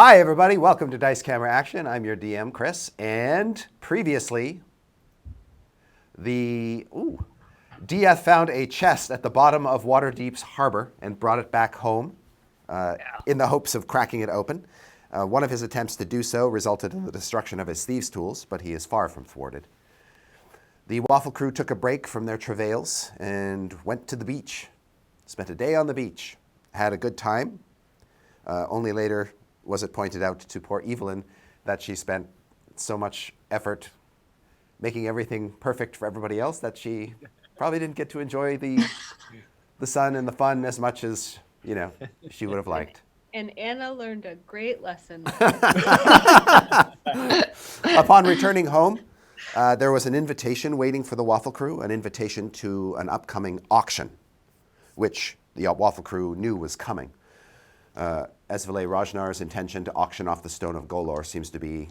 Hi, everybody. Welcome to Dice Camera Action. I'm your DM, Chris. And previously, Dieth found a chest at the bottom of Waterdeep's harbor and brought it back home in the hopes of cracking it open. One of his attempts to do so resulted in the destruction of his thieves' tools, but he is far from thwarted. The Waffle crew took a break from their travails and went to the beach. Spent a day on the beach. Had a good time. Only later was it pointed out to poor Evelyn that she spent so much effort making everything perfect for everybody else that she probably didn't get to enjoy the sun and the fun as much as, she would have liked. And Anna learned a great lesson. Upon returning home, there was an invitation waiting for the Waffle crew, an invitation to an upcoming auction, which the Waffle crew knew was coming. Esvele Rajnar's intention to auction off the Stone of Golor seems to be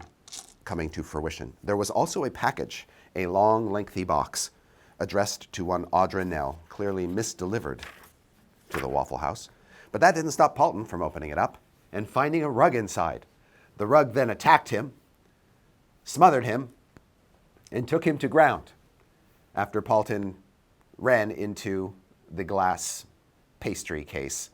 coming to fruition. There was also a package, a long, lengthy box, addressed to one Audra Nell, clearly misdelivered to the Waffle House. But that didn't stop Paulton from opening it up and finding a rug inside. The rug then attacked him, smothered him, and took him to ground after Paulton ran into the glass pastry case,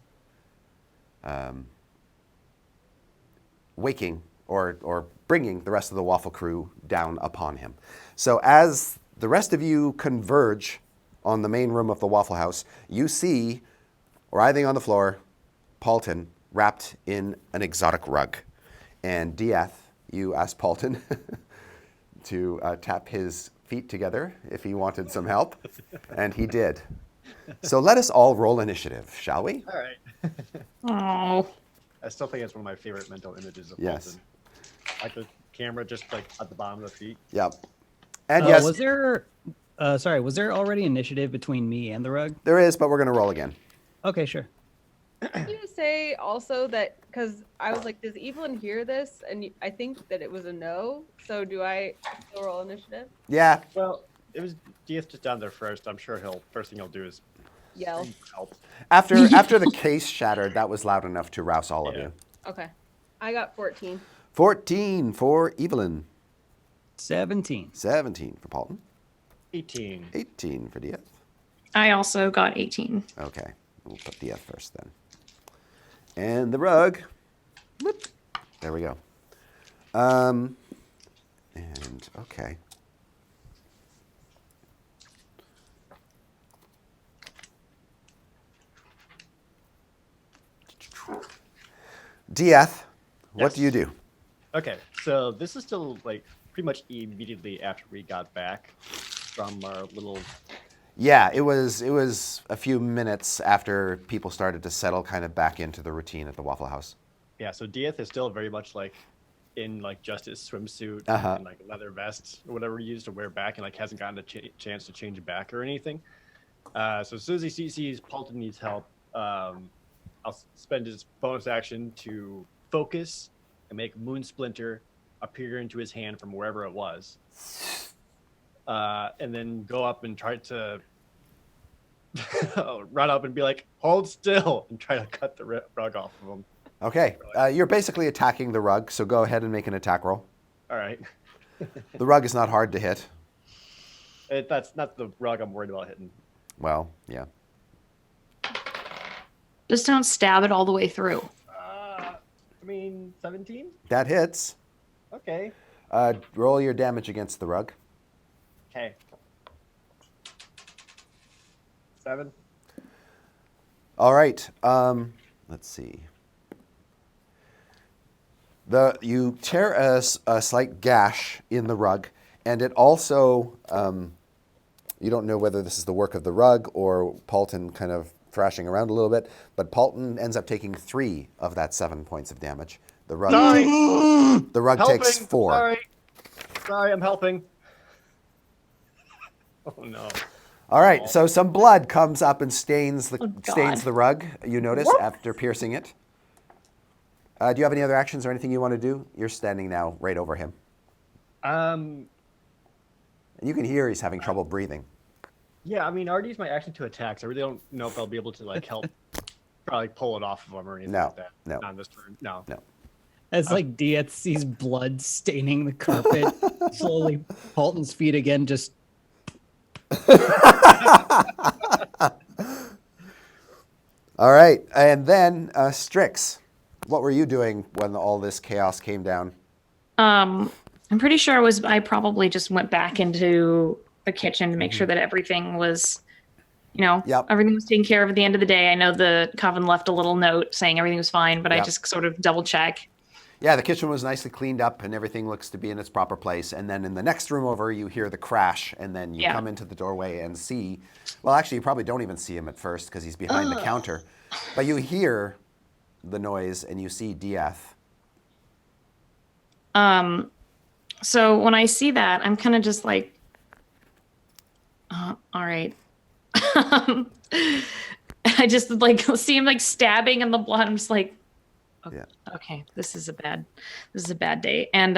waking or bringing the rest of the Waffle crew down upon him. So as the rest of you converge on the main room of the Waffle House, you see, writhing on the floor, Paulton wrapped in an exotic rug. And Dieth, you asked Paulton to tap his feet together if he wanted some help, and he did. So let us all roll initiative, shall we? All right. Oh. I still think it's one of my favorite mental images of Yes. Fulton. Like the camera just like at the bottom of the feet. Yep. And yes, Was there already initiative between me and the rug? there is, but we're going to roll again. Okay, sure. Can you say also that, because I was like, does Evelyn hear this? And I think that it was a no. So do I still roll initiative? Yeah. Well, it was Dieth just down there first. I'm sure first thing he'll do is Yell. help. After the case shattered, that was loud enough to rouse all of Yeah. you. Okay. I got 14. 14 for Evelyn. 17. 17 for Paulton. 18. 18 for Dieth. I also got 18. Okay. We'll put Dieth first then. And the rug. Whoop. There we go. And okay. Dieth, what do you do? Okay, so this is still like pretty much immediately after we got back from our little. Yeah, it was a few minutes after people started to settle kind of back into the routine at the Waffle House. Yeah, so Dieth is still very much like in like just his swimsuit and like leather vest or whatever he used to wear back, and like hasn't gotten a chance to change it back or anything. So as soon as he sees Paulton needs help, I'll spend his bonus action to focus and make Moon Splinter appear into his hand from wherever it was. And then go up and try to run up and be like, hold still, and try to cut the rug off of him. Okay, you're basically attacking the rug, so go ahead and make an attack roll. All right. The rug is not hard to hit. That's not the rug I'm worried about hitting. Well, yeah. Just don't stab it all the way through. 17? That hits. Okay. Roll your damage against the rug. Okay. 7. All right. Let's see. You tear a slight gash in the rug, and it also, you don't know whether this is the work of the rug or Paulton kind of thrashing around a little bit, but Paulton ends up taking 3 of that 7 points of damage. The rug, the rug takes 4. Sorry, I'm helping. Oh no. All right, so some blood comes up and stains God. the rug, you notice, after piercing it. Do you have any other actions or anything you want to do? You're standing now right over him. And you can hear he's having trouble breathing. Yeah, I mean, I already used my action to attack, so I really don't know if I'll be able to like help probably pull it off of him or anything No, like that. no. Not on this turn. No. No. As like Dieth sees blood staining the carpet, slowly Paulton's feet again just All right, and then Strix, what were you doing when all this chaos came down? I'm pretty sure I probably just went back into the kitchen to make sure that everything was, Yep. everything was taken care of at the end of the day. I know the coven left a little note saying everything was fine, but I Yep. just sort of double check. Yeah, the kitchen was nicely cleaned up and everything looks to be in its proper place. And then in the next room over, you hear the crash, and then you Yeah. come into the doorway and see, well, actually, you probably don't even see him at first because he's behind the counter. But you hear the noise and you see Dieth. So when I see that, I'm kind of just like, all right. I just like see him like stabbing in the blood. I'm just like, Yeah. okay, this is a bad day. And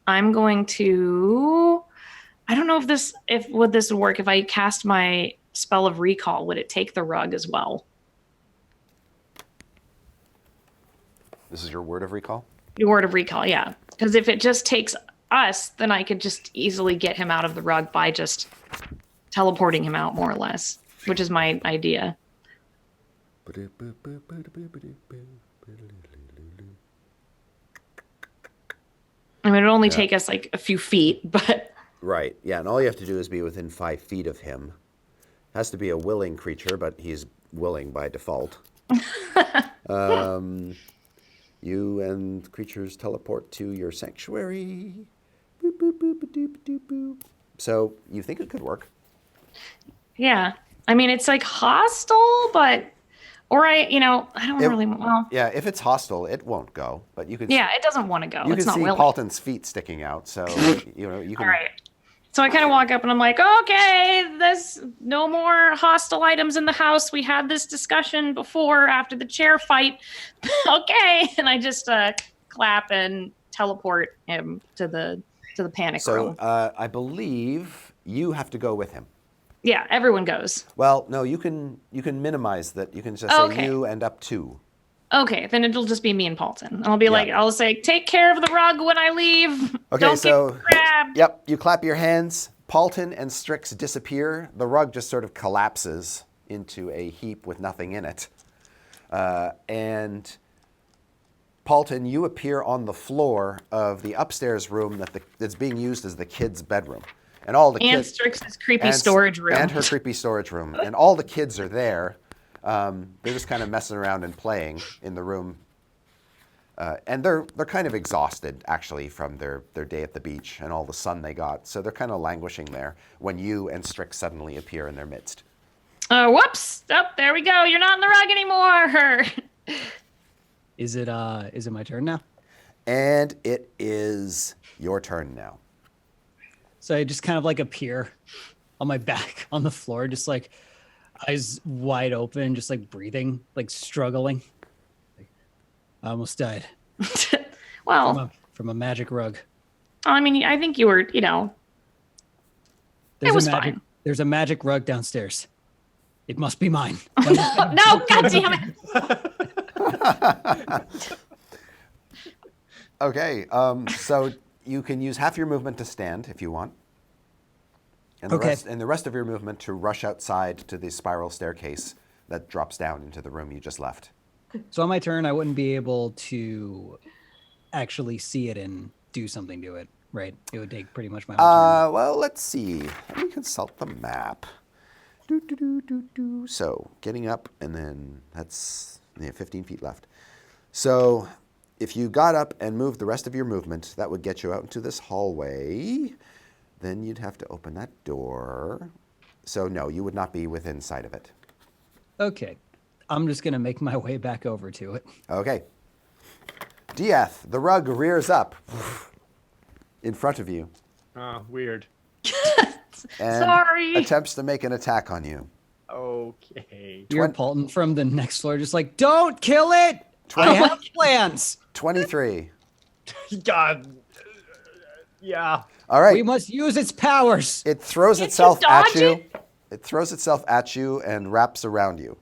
I'm going to, I don't know if this would work if I cast my spell of recall. Would it take the rug as well? This is your word of recall? Your word of recall, yeah. Because if it just takes us, then I could just easily get him out of the rug by just teleporting him out, more or less, which is my idea. I mean, it would only take us like a few feet, but Right, yeah, and all you have to do is be within 5 feet of him. Has to be a willing creature, but he's willing by default. You and creatures teleport to your sanctuary. Boop, boop, boop, boop, boop, boop. So you think it could work? yeah. I mean, it's like hostile, but I don't really. Well, Yeah, if it's hostile, it won't go. But you could. yeah, it doesn't want to go. You It's can not see willing. Paulton's feet sticking out, so you can. All right. So I kind of walk up and I'm like, okay, there's no more hostile items in the house. We had this discussion before after the chair fight. Okay. And I just clap and teleport him to the panic room. So I believe you have to go with him. Yeah, everyone goes. Well, no, you can minimize that. You can just Okay. say you and up to. Okay, then it'll just be me and Paulton. And I'll be like, I'll say, take care of the rug when I leave. Okay, Don't so get grabbed. Yep, you clap your hands. Paulton and Strix disappear. The rug just sort of collapses into a heap with nothing in it. And Paulton, you appear on the floor of the upstairs room that's being used as the kids' bedroom. And all the And kids Strix's creepy storage room. And her creepy storage room. And all the kids are there. They're just kind of messing around and playing in the room. And they're kind of exhausted, actually, from their day at the beach and all the sun they got. So they're kind of languishing there when you and Strix suddenly appear in their midst. Whoops! Oh, there we go. You're not in the rug anymore. Is it my turn now? And it is your turn now. So I just kind of like appear on my back on the floor, just like eyes wide open, just like breathing, like struggling. Like, I almost died Well, from a magic rug. I mean, I think you were, was fine. There's a magic rug downstairs. It must be mine. No, God damn it. Okay, so you can use half your movement to stand if you want. And the rest of your movement to rush outside to the spiral staircase that drops down into the room you just left. So on my turn, I wouldn't be able to actually see it and do something to it, right? It would take pretty much my whole turn. Well, let's see. Let me consult the map. So, getting up, and then that's 15 feet left. So, if you got up and moved the rest of your movement, that would get you out into this hallway. Then you'd have to open that door. So, no, you would not be within sight of it. Okay. I'm just going to make my way back over to it. Okay. Dieth, the rug rears up in front of you Oh, weird. and Sorry. attempts to make an attack on you. Okay. You're Paulton from the next floor, just like, don't kill it! I have plans! 23. God. Yeah. All right. We must use its powers! It throws Did you itself at dodge you. it? It throws itself at you and wraps around you.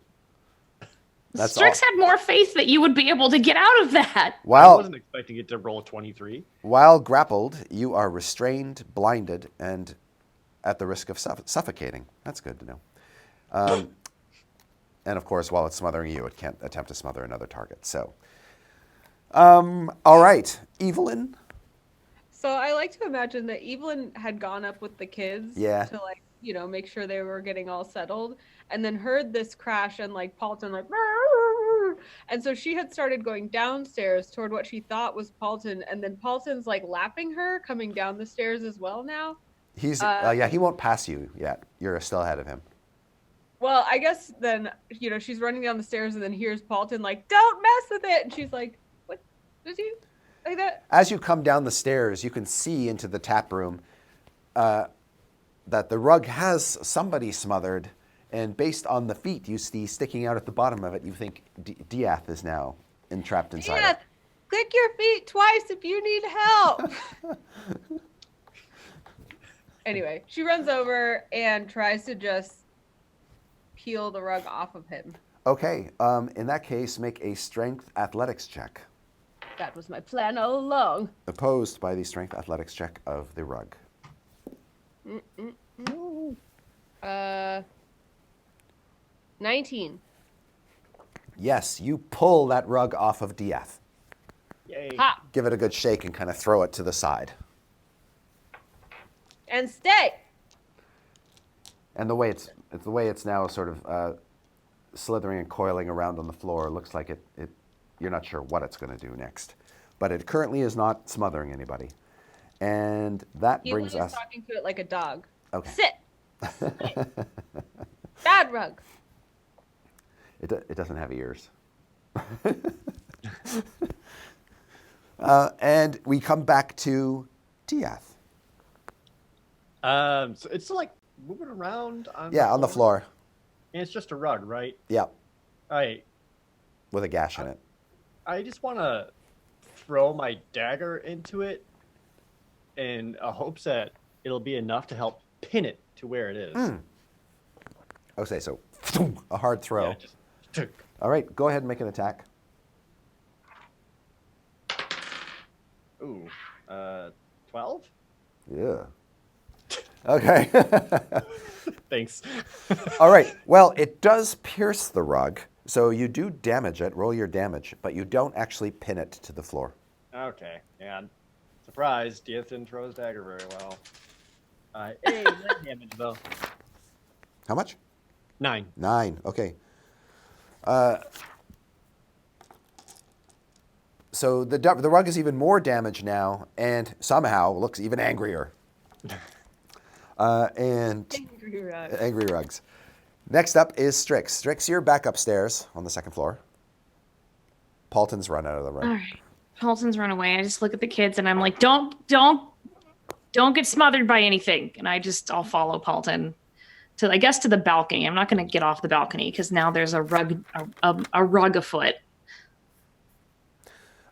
That's Strix had more faith that you would be able to get out of that. I While wasn't expecting it to roll 23. while grappled, you are restrained, blinded, and at the risk of suffocating. That's good to know. And of course, while it's smothering you, it can't attempt to smother another target. So, all right, Evelyn. So I like to imagine that Evelyn had gone up with the kids Yeah. to like, make sure they were getting all settled, and then heard this crash and like Paulton like, "Rrrr." And so she had started going downstairs toward what she thought was Paulton, and then Paulton's like lapping her, coming down the stairs as well now. He's he won't pass you yet. You're still ahead of him. Well, I guess then, she's running down the stairs and then hears Paulton like, "Don't mess with it." And she's like, "What? Did you like that?" As you come down the stairs, you can see into the tap room that the rug has somebody smothered, and based on the feet you see sticking out at the bottom of it, you think Diath is now entrapped inside Yeah, it. click your feet twice if you need help. Anyway, she runs over and tries to just peel the rug off of him. Okay, in that case, make a strength athletics check. That was my plan all along. Opposed by the strength athletics check of the rug. 19. Yes, you pull that rug off of Diath. Yay. Ha! Give it a good shake and kind of throw it to the side. And stay. And the way it's now sort of slithering and coiling around on the floor, looks like you're not sure what it's going to do next. But it currently is not smothering anybody. And that Evelyn brings is us... talking to it like a dog. Okay. Sit. Bad rug. It doesn't have ears. And we come back to Diath. So it's like moving around on Yeah, on the floor. And it's just a rug, right? Yeah, All right. with a gash in it. I just want to throw my dagger into it in hopes that it'll be enough to help pin it to where it is. Okay, so a hard throw. Yeah, just All right, go ahead and make an attack. ooh, 12? Yeah. Okay. Thanks. All right. Well, it does pierce the rug, so you do damage it. Roll your damage, but you don't actually pin it to the floor. Okay, and surprise, Diaz didn't throw his dagger very well. Hey, 9 damage though. How much? 9. 9. Okay. So the rug is even more damaged now, and somehow looks even angrier. And Angry rug. angry rugs. Next up is Strix. Strix, you're back upstairs on the second floor. Paulton's run out of the room. All right. Paulton's run away. I just look at the kids and I'm like, don't get smothered by anything. And I'll follow Paulton to the balcony. I'm not going to get off the balcony because now there's a rug afoot.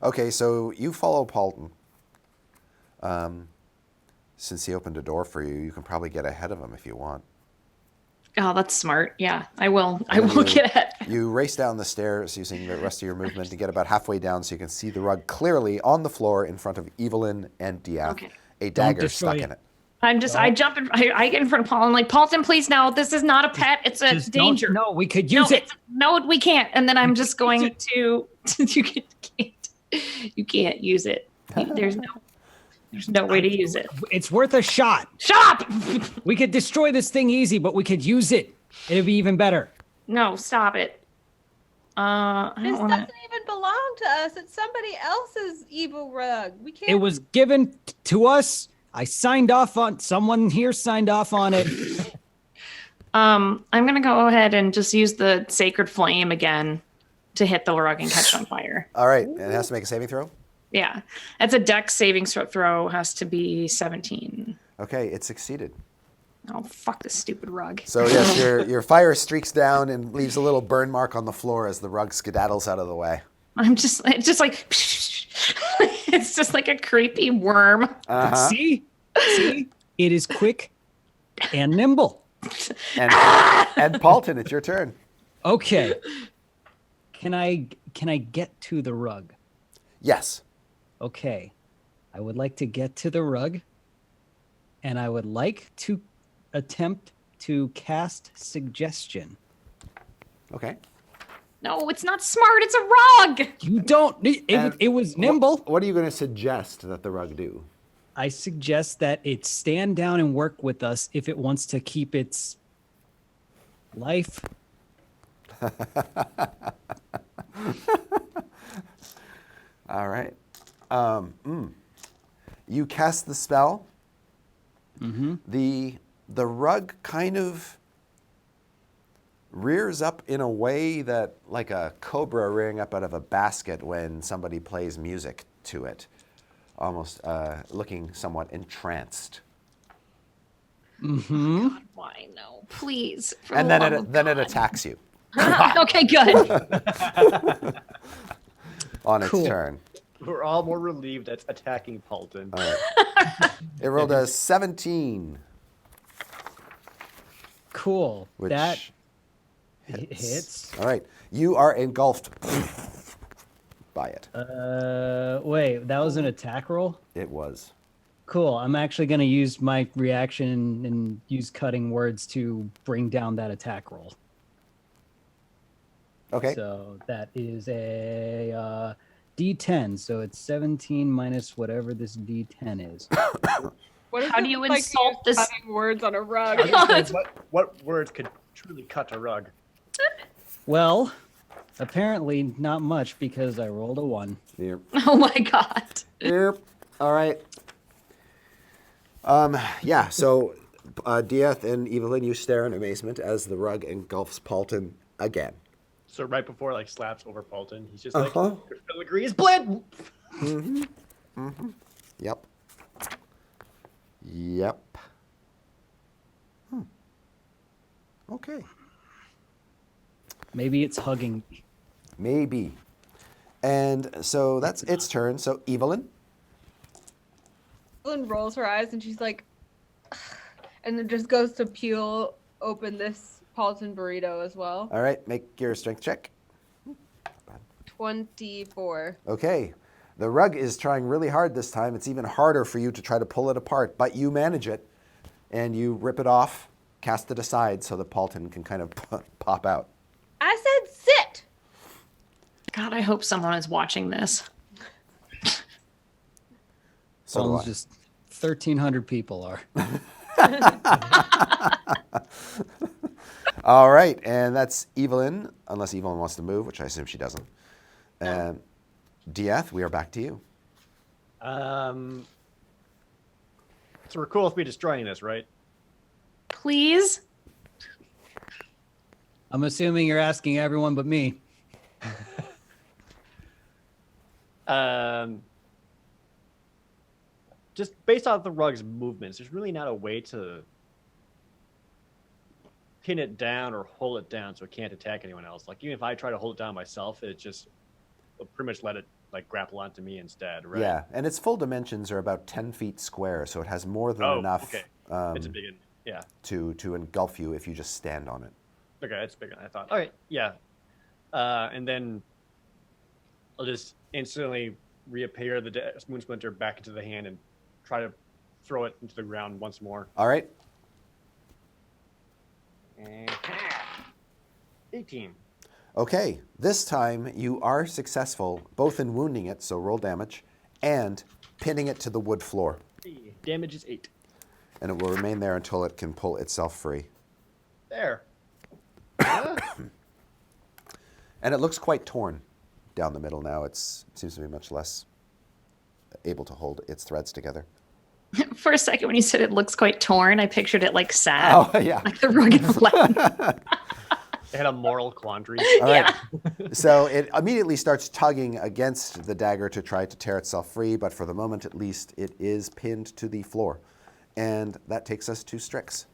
Okay, so you follow Paulton. Since he opened a door for you, you can probably get ahead of him if you want. Oh, that's smart. Yeah, I will. I And will you- get ahead. You race down the stairs using the rest of your movement to get about halfway down so you can see the rug clearly on the floor in front of Evelyn and Diath. Okay. A dagger destroy stuck it. in it. I get in front of Paul. I'm like, Paulton, please, no, this is not a pet. It's a Just danger. No, we could use it. No, we can't. And then I'm just going to, you can't use it. There's no way to use it. It's worth a shot. Stop! We could destroy this thing easy, but we could use it. It'd be even better. No, stop it. I This don't want to. doesn't even belong to us. It's somebody else's evil rug. We can't. It was given to us. I signed off on. Someone here signed off on it. I'm gonna go ahead and just use the sacred flame again to hit the rug and catch it on fire. All right, and it has to make a saving throw. Yeah, that's a dex saving throw. Has to be 17. Okay, it succeeded. Oh, fuck this stupid rug. So yes, your fire streaks down and leaves a little burn mark on the floor as the rug skedaddles out of the way. It's just like it's just like a creepy worm. See? It is quick and nimble. And Paulton, it's your turn. Okay. Can I get to the rug? Yes. Okay. I would like to get to the rug, and I would like to attempt to cast suggestion. Okay. No, it's not smart. It's a rug. You don't. It was nimble. What are you going to suggest that the rug do? I suggest that it stand down and work with us if it wants to keep its life. All right. You cast the spell. Mm-hmm. The rug kind of rears up in a way that, like a cobra rearing up out of a basket when somebody plays music to it, almost looking somewhat entranced. Mm-hmm. God, why no? Please. for And the then love of it God. attacks you Okay, good. on its Cool. turn. We're all more relieved that's attacking Paulton. All right. It rolled a 17, Cool. which That hits. hits. All right. You are engulfed by it. Wait, that was an attack roll? It was. Cool. I'm actually going to use my reaction and use cutting words to bring down that attack roll. Okay. So that is a D10. So it's 17 minus whatever this D10 is. What How it do you look like insult to use this- cutting words on a rug? I was gonna say, what words could truly cut a rug? Well, apparently not much because I rolled a 1. Yep. Oh my God. Yep. All right. Yeah, so Dieth and Evelyn, you stare in amazement as the rug engulfs Paulton again. So right before like slaps over Paulton, he's just like, Uh-huh. your filigree is bled. Yep. Yep. Okay. Maybe it's hugging me. Maybe. And so that's its turn. So Evelyn. Evelyn rolls her eyes and she's like, and then just goes to peel open this Paulton burrito as well. All right, make your strength check. 24. Okay. The rug is trying really hard this time. It's even harder for you to try to pull it apart, but you manage it and you rip it off, cast it aside so that Paulton can kind of pop out. I said sit. God, I hope someone is watching this. So do Almost I. just 1,300 people are. All right, and that's Evelyn, unless Evelyn wants to move, which I assume she doesn't. And Dieth, we are back to you. So we're cool with me destroying this, right? Please? I'm assuming you're asking everyone but me. Just based off the rug's movements, there's really not a way to pin it down or hold it down so it can't attack anyone else. Like even if I try to hold it down myself, it just will pretty much let it like grapple onto me instead, right? Yeah, and its full dimensions are about 10 feet square, so it has more than enough okay. It's a big one. Yeah. to engulf you if you just stand on it. Okay, it's bigger than I thought. All right, yeah. And then I'll just instantly reappear the moon splinter back into the hand and try to throw it into the ground once more. All right, 18. okay. This time you are successful both in wounding it, so roll damage, and pinning it to the wood floor. Damage is 8. And it will remain there until it can pull itself free. There. And it looks quite torn down the middle now. It seems to be much less able to hold its threads together. For a second, when you said it looks quite torn, I pictured it like sad. Oh, yeah. Like the rugged flag. They had a moral quandary. All right. Yeah. So it immediately starts tugging against the dagger to try to tear itself free, but for the moment at least, it is pinned to the floor. And that takes us to Strix.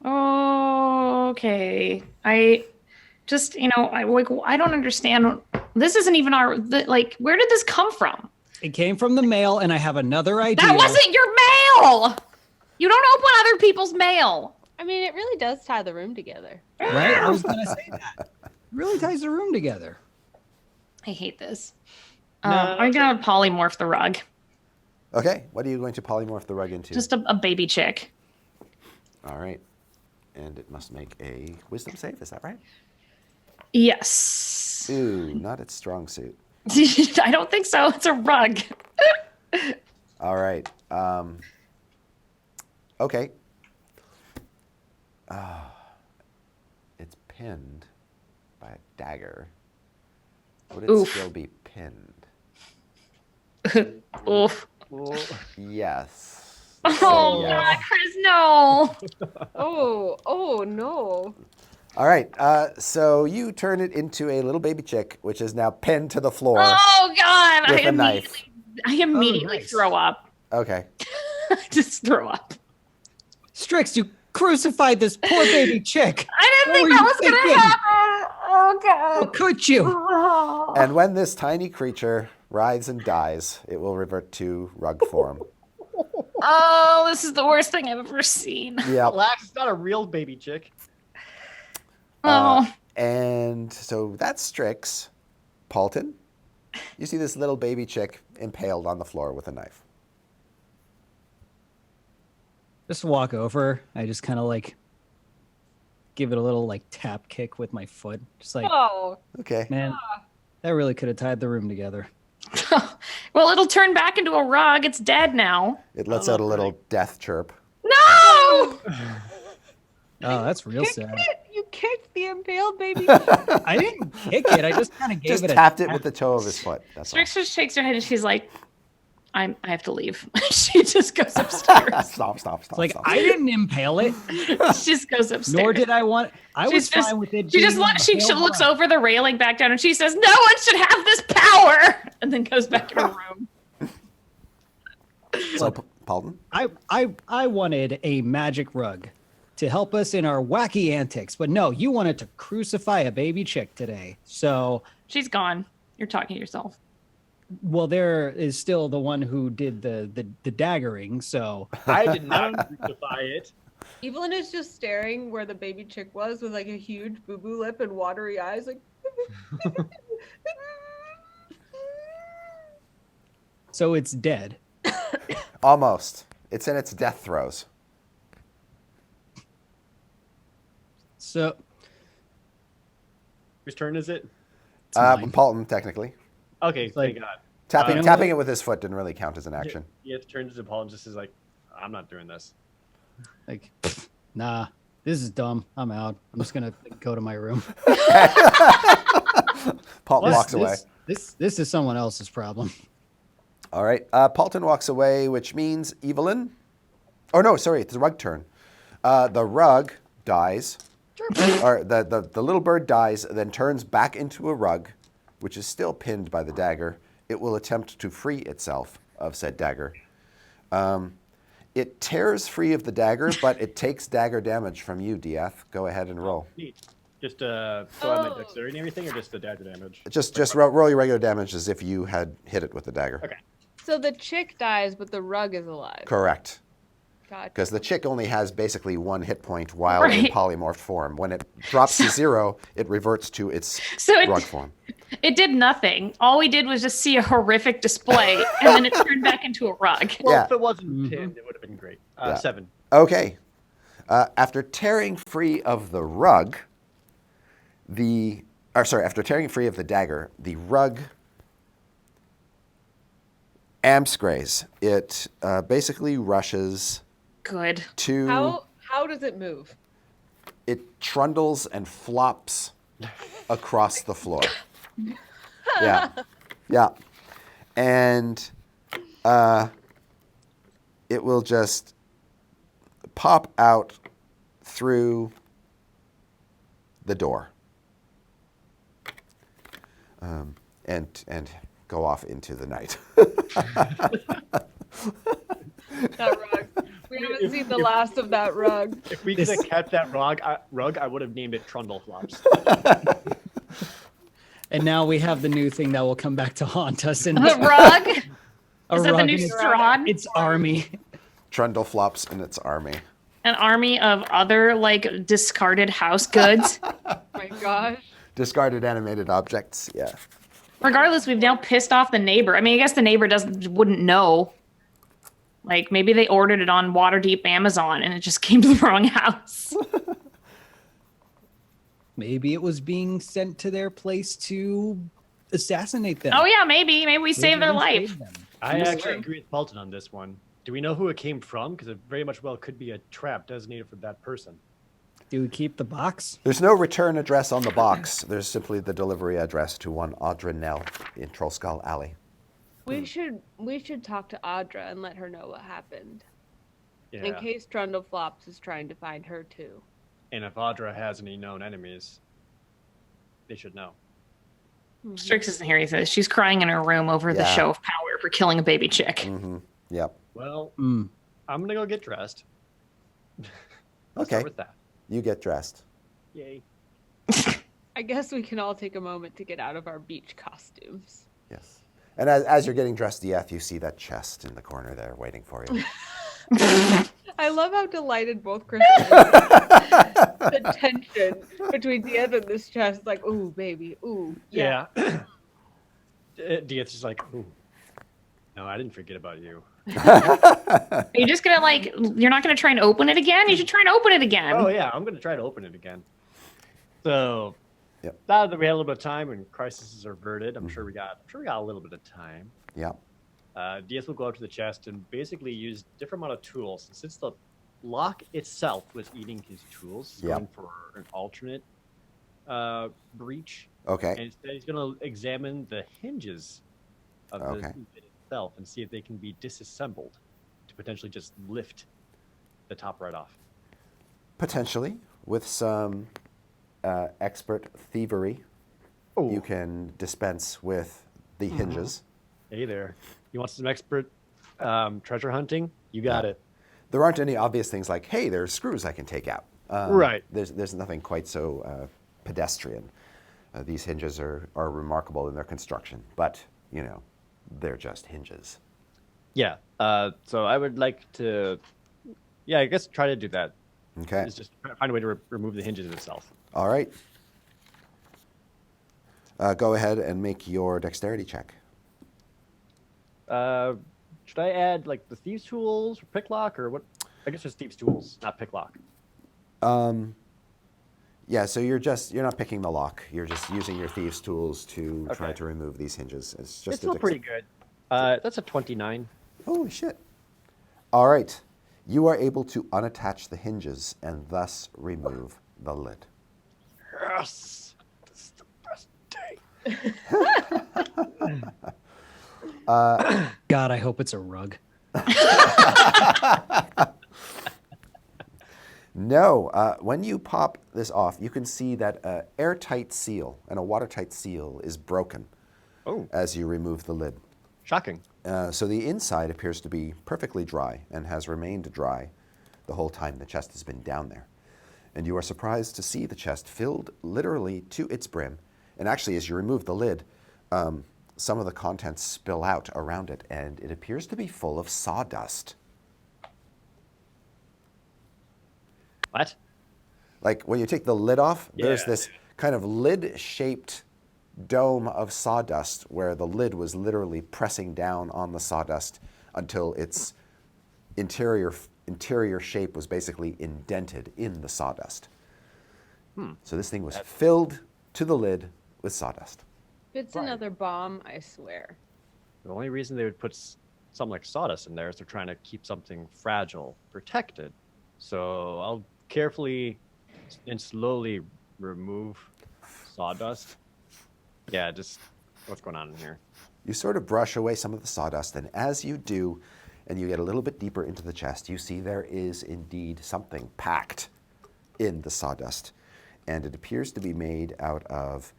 Okay. I just, I don't understand. This isn't even where did this come from? It came from the mail, and I have another idea. That wasn't your mail! You don't open other people's mail. I mean, it really does tie the room together. Right? I was going to say that. really ties the room together. I hate this. No, I'm gonna polymorph the rug. Okay, what are you going to polymorph the rug into? Just a baby chick. All right. And it must make a wisdom save, is that right? Yes. Ooh, not its strong suit. I don't think so. It's a rug. All right. Okay. It's pinned by a dagger. Would it Oof. still be pinned? Oof. Well, Yes. Oh, yes. God, Chris, no. Oh no. All right. So you turn it into a little baby chick, which is now pinned to the floor Oh, God. with a knife. I immediately nice. throw up. Okay. Just throw up. Strix, you crucified this poor baby chick. I didn't What think were that you was going to thinking? happen. Oh, How God. could you? And when this tiny creature writhes and dies, it will revert to rug form. Oh, this is the worst thing I've ever seen. Yep. relax, it's not a real baby chick. Oh. And so that's Strix. Paulton, you see this little baby chick impaled on the floor with a knife. Just walk over. I just kind of like give it a little like tap kick with my foot. Just like, Oh. Okay. man, that really could have tied the room together. Well, it'll turn back into a rug. It's dead now. It lets out a little death chirp. No! Oh, that's real sad. You kicked the impaled baby. I didn't kick it. I just kind of gave Just it a tapped it with the toe of his foot. That's all. Strix just shakes her head and she's like, I have to leave. She just goes upstairs. Stop. It's like Stop. I didn't impale it, She just goes upstairs. nor did I want. I was She's just- fine with it. She just being she impaled looks on- over the railing back down and she says, "No one should have this power," and then goes back in her room. So, Paulton? I wanted a magic rug to help us in our wacky antics, but no, you wanted to crucify a baby chick today. So, She's gone. You're talking to yourself. well, there is still the one who did the daggering. So, I did not crucify it. Evelyn is just staring where the baby chick was with like a huge boo-boo lip and watery eyes, like. so it's dead. Almost. It's in its death throes. So, Whose turn is it? it's mine. Paulton, technically. Okay, like- thank God. Tapping, You know tapping it with his foot didn't really count as an action. He has turned to Paul and just is like, I'm not doing this. Like, nah, this is dumb. I'm out. I'm just gonna go to my room. Paulton walks away. This is someone else's problem. All right. Paulton walks away, which means Evelyn. Oh, no, sorry. It's the rug turn. The rug dies. Or the little bird dies, then turns back into a rug, which is still pinned by the dagger. It will attempt to free itself of said dagger. It tears free of the dagger, but it takes dagger damage from you, Diath. Go ahead and roll. Neat. Just so I have my Oh. dexterity and everything, or just the dagger damage? Just roll your regular damage as if you had hit it with the dagger. Okay. So the chick dies, but the rug is alive. Correct. God. Because the chick only has basically one hit point while in Right. polymorphed form. When it drops to 0, it reverts to its So rug form. it did nothing. All we did was just see a horrific display, and then it turned back into a rug. Well, Yeah. if it wasn't pinned, it would have been great. Yeah. 7. Okay. After tearing free of the rug, after tearing free of the dagger, the rug amscrays. It basically rushes Good. to. How does it move? It trundles and flops across the floor. Yeah. Yeah. And it will just pop out through the door and go off into the night. That rug. We haven't seen the last of that rug. If we could have kept that rug, I would have named it Trundle Flops. And now we have the new thing that will come back to haunt us. And The rug? a Is that the rug new in its- Strahd? It's army. Trundle flops in its army. An army of other, like, discarded house goods? Oh my gosh. Discarded animated objects. Yeah. Regardless, we've now pissed off the neighbor. I mean, I guess the neighbor wouldn't know. Like, maybe they ordered it on Waterdeep Amazon and it just came to the wrong house. Maybe it was being sent to their place to assassinate them. Oh, yeah, maybe. Maybe we saved their we life. saved them. I Just actually like- agree with Paulton on this one. Do we know who it came from? Because it very much well could be a trap designated for that person. Do we keep the box? There's no return address on the box. There's simply the delivery address to one Audra Nell in Trollskull Alley. We should talk to Audra and let her know what happened. Yeah. In case Trundleflops is trying to find her too. And if Audra has any known enemies, they should know. Strix isn't here. He says she's crying in her room over the Yeah. show of power for killing a baby chick. Mm-hmm. Yep. Well, Mm. I'm gonna go get dressed. Let's Okay. start with that. You get dressed. Yay. I guess we can all take a moment to get out of our beach costumes. Yes. And as you're getting dressed, DF, you see that chest in the corner there waiting for you. I love how delighted both Chris and I are. The tension between DF and this chest, like, ooh, baby, ooh, yeah. Yeah. Dieth's just like, ooh. No, I didn't forget about you. Are you just gonna you're not gonna try and open it again? You should try and open it again. Oh yeah, I'm gonna try to open it again. So, Yep. now that we had a little bit of time and crises are averted, I'm sure we got a little bit of time. Yep. DS will go up to the chest and basically use different amount of tools. And since the lock itself was eating his tools, he's Yep. going for an alternate breach. Okay. And instead, he's going to examine the hinges of the Okay. lid itself and see if they can be disassembled to potentially just lift the top right off. Potentially, with some expert thievery, Oh, you can dispense with the hinges. hey there. You want some expert treasure hunting? You got it. There aren't any obvious things like, hey, there's screws I can take out. Right. There's nothing quite so pedestrian. These hinges are remarkable in their construction, but, they're just hinges. Yeah. So I would like to, I guess try to do that. Okay. Is just try to find a way to remove the hinges itself. All right. Go ahead and make your dexterity check. Should I add the thieves' tools or pick lock or what? I guess just thieves' tools, not pick lock. Yeah, so you're not picking the lock. You're just using your thieves' tools to try Okay. to remove these hinges. It's just It's still pretty good. That's a 29. Holy shit. All right. You are able to unattach the hinges and thus remove the lid. Yes, this is the best day. God, I hope it's a rug. No, when you pop this off, you can see that an airtight seal and a watertight seal is broken Oh, as you remove the lid. shocking. So the inside appears to be perfectly dry and has remained dry the whole time the chest has been down there. And you are surprised to see the chest filled literally to its brim. And actually, as you remove the lid, some of the contents spill out around it, and it appears to be full of sawdust. What? Like when you take the lid off, there's Yeah. this kind of lid-shaped dome of sawdust where the lid was literally pressing down on the sawdust until its interior shape was basically indented in the sawdust. So this thing was filled to the lid with sawdust. If it's Right. another bomb, I swear. The only reason they would put something like sawdust in there is they're trying to keep something fragile protected. So I'll carefully and slowly remove sawdust. Yeah, just what's going on in here? You sort of brush away some of the sawdust, and as you do, and you get a little bit deeper into the chest, you see there is indeed something packed in the sawdust. And it appears to be made out of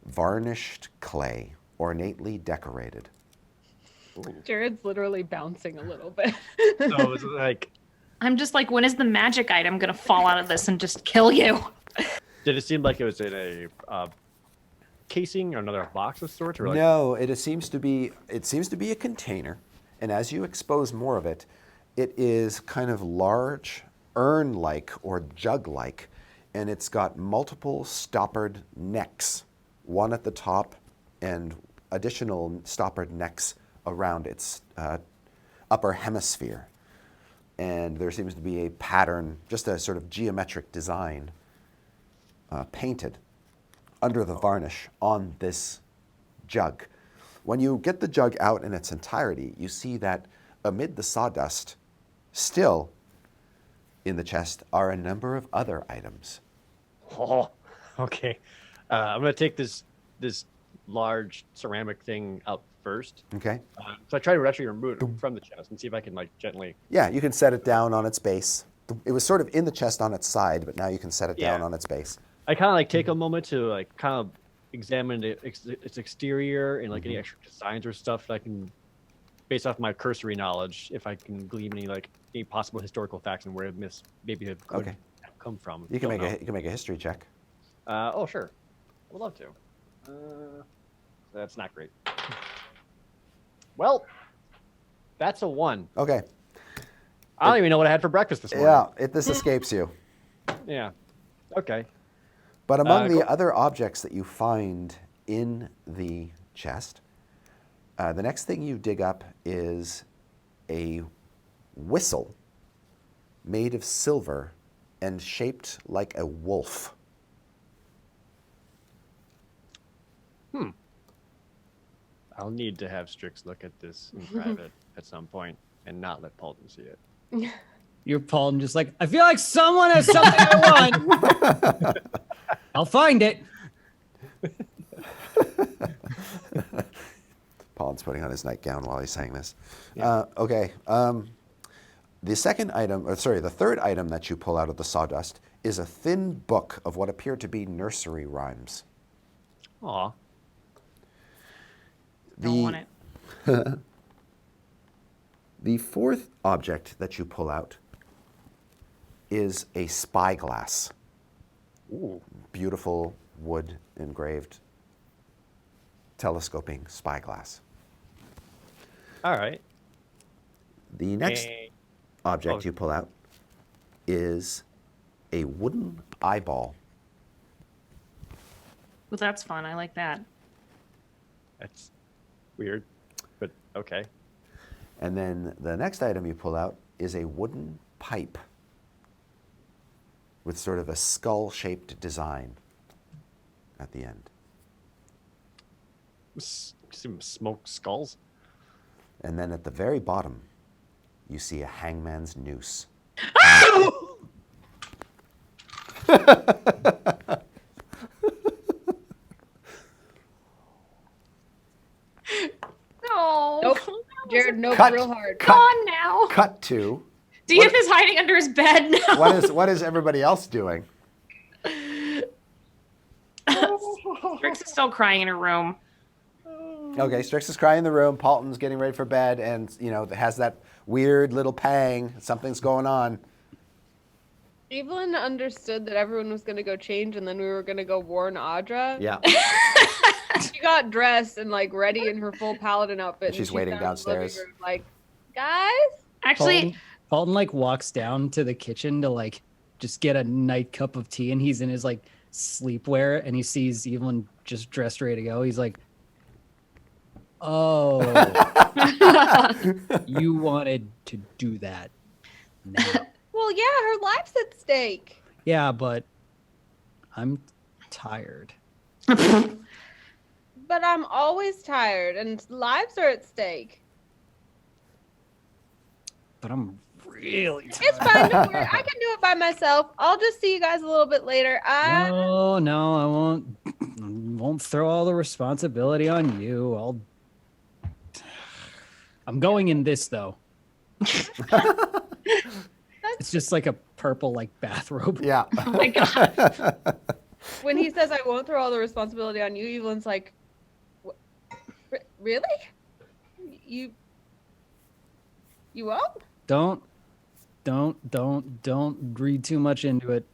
varnished clay, ornately decorated. Jared's literally bouncing a little bit. So it's like, I'm just like, when is the magic item gonna fall out of this and just kill you? did it seem like it was in a casing or another box of sorts? Or No, it seems to be a container, and as you expose more of it, it is kind of large, urn-like or jug-like and it's got multiple stoppered necks, one at the top and additional stoppered necks around its upper hemisphere. And there seems to be a pattern, just a sort of geometric design painted under the varnish on this jug. When you get the jug out in its entirety, you see that amid the sawdust, still in the chest, are a number of other items. Oh, okay. I'm gonna take this large ceramic thing out first. Okay? So I try to actually remove it from the chest and see if I can like gently. Yeah, you can set it down on its base. It was sort of in the chest on its side, but now you can set it down Yeah. on its base. I kind of like take a moment to like kind of examine its exterior and like any extra designs or stuff that I can, based off my cursory knowledge, if I can glean any possible historical facts and where maybe it could Okay. have come from. You can Don't know. you can make a history check. Oh sure, I would love to. That's not great. Well, that's a 1. Okay. I don't even know what I had for breakfast this morning. Yeah, this escapes you. Yeah. Okay. But among Go- the other objects that you find in the chest, the next thing you dig up is a whistle made of silver and shaped like a wolf. I'll need to have Strix look at this in private at some point and not let Paulton see it. You're Paul, just like, I feel like someone has something I want. I'll find it. Paulin's putting on his nightgown while he's saying this. Okay. The third item that you pull out of the sawdust is a thin book of what appear to be nursery rhymes. Aw. Don't want it. The fourth object that you pull out is a spyglass. Ooh. Beautiful wood engraved telescoping spyglass. All right. The next Eh, object oh. you pull out is a wooden eyeball. Well, that's fun. I like that. That's weird, but okay. And then the next item you pull out is a wooden pipe with sort of a skull-shaped design at the end. Some smoked skulls. And then at the very bottom, you see a hangman's noose. No. Nope. Jared, nope, Cut. real hard. Come on now. Cut to, Diev is hiding under his bed now. what is everybody else doing? Strix is still crying in her room. Okay, Strix is crying in the room. Paulton's getting ready for bed, and has that weird little pang. Something's going on. Evelyn understood that everyone was going to go change and then we were going to go warn Audra. Yeah. She got dressed and like ready in her full paladin outfit. and She's she waiting found the living downstairs. room, like, guys? Actually, Paulton like walks down to the kitchen to like just get a night cup of tea, and he's in his like sleepwear, and he sees Evelyn just dressed ready to go. He's like, "Oh, you wanted to do that now?" Well, yeah, her life's at stake. Yeah, but I'm tired. But I'm always tired and lives are at stake. But I'm really tired. It's fine, don't worry. I can do it by myself. I'll just see you guys a little bit later. No, I won't. Won't throw all the responsibility on you. I'm going in this though. It's just like a purple like bathrobe. Yeah. oh my god. When he says I won't throw all the responsibility on you, Evelyn's like, "What? Really? You won't?" Don't read too much into it.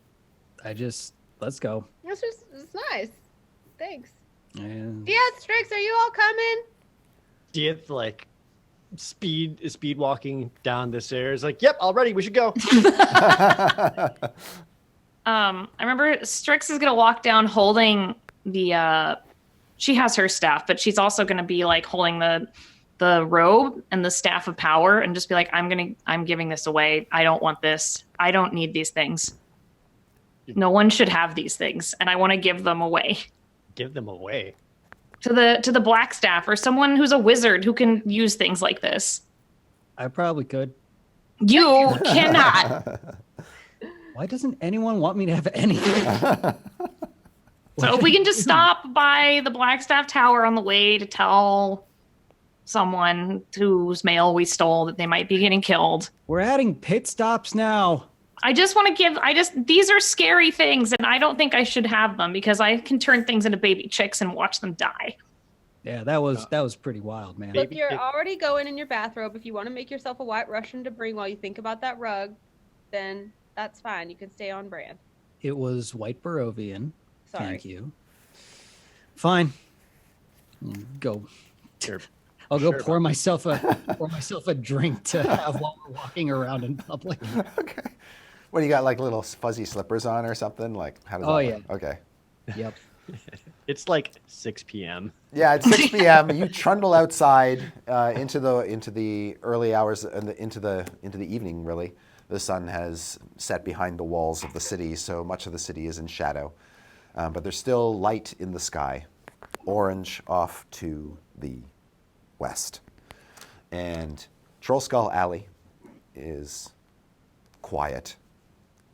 Let's go. It's nice. Thanks. And Yeah, Strix, are you all coming? Dieth like speed walking down the stairs. Like, yep, all ready. We should go. I remember Strix is gonna walk down holding the. She has her staff, but she's also gonna be like holding the robe and the staff of power, and just be like, I'm giving this away. I don't want this. I don't need these things. No one should have these things, and I want to give them away. Give them away. To the Blackstaff or someone who's a wizard who can use things like this. I probably could. You cannot. Why doesn't anyone want me to have anything? So if we can just stop by the Blackstaff Tower on the way to tell someone whose mail we stole that they might be getting killed. We're adding pit stops now. I just want to these are scary things, and I don't think I should have them because I can turn things into baby chicks and watch them die. Yeah, that was pretty wild, man. Look, you're already going in your bathrobe. If you want to make yourself a white Russian to bring while you think about that rug, then that's fine. You can stay on brand. It was white Barovian. Sorry. Thank you. Fine. Go. Sure. I'll go Sure. pour myself a drink to have while we're walking around in public. Okay. What, you got like little fuzzy slippers on or something? Like, how does Oh, that yeah. work? Okay. Yep. It's like 6 p.m. Yeah, it's 6 p.m. You trundle outside into the early hours and into the evening. Really, the sun has set behind the walls of the city, so much of the city is in shadow. But there's still light in the sky, orange off to the west, and Troll Skull Alley is quiet.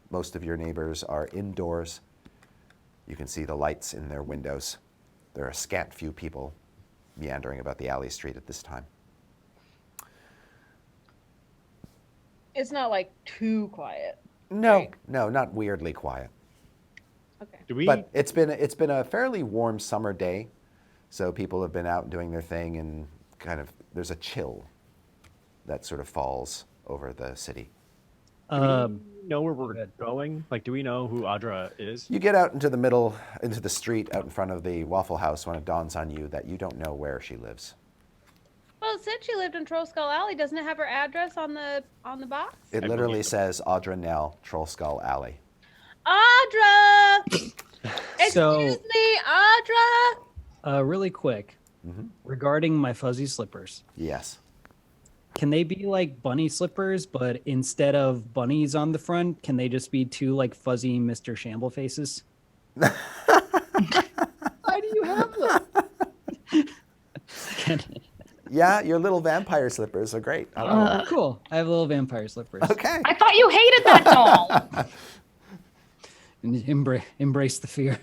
Most of your neighbors are indoors. You can see the lights in their windows. There are a scant few people meandering about the alley street at this time. It's not like too quiet. No, Right. no, not weirdly quiet. Okay. Do we? But it's been a fairly warm summer day, so people have been out doing their thing, and kind of there's a chill that sort of falls over the city. Do we know where we're good. going? Like, do we know who Audra is? You get out into the street out in front of the Waffle House when it dawns on you that you don't know where she lives. Well, it said she lived in Troll Skull Alley. Doesn't it have her address on the box? It I literally believe it. says Audra Nell, Troll Skull Alley. Audra! So- Excuse me, Audra! Really quick, regarding my fuzzy slippers, Yes. can they be like bunny slippers, but instead of bunnies on the front, can they just be two like fuzzy Mr. Shamble faces? Why do you have them? Yeah, your little vampire slippers are great. I love them. Cool. I have little vampire slippers. Okay. I thought you hated that doll. Embrace the fear.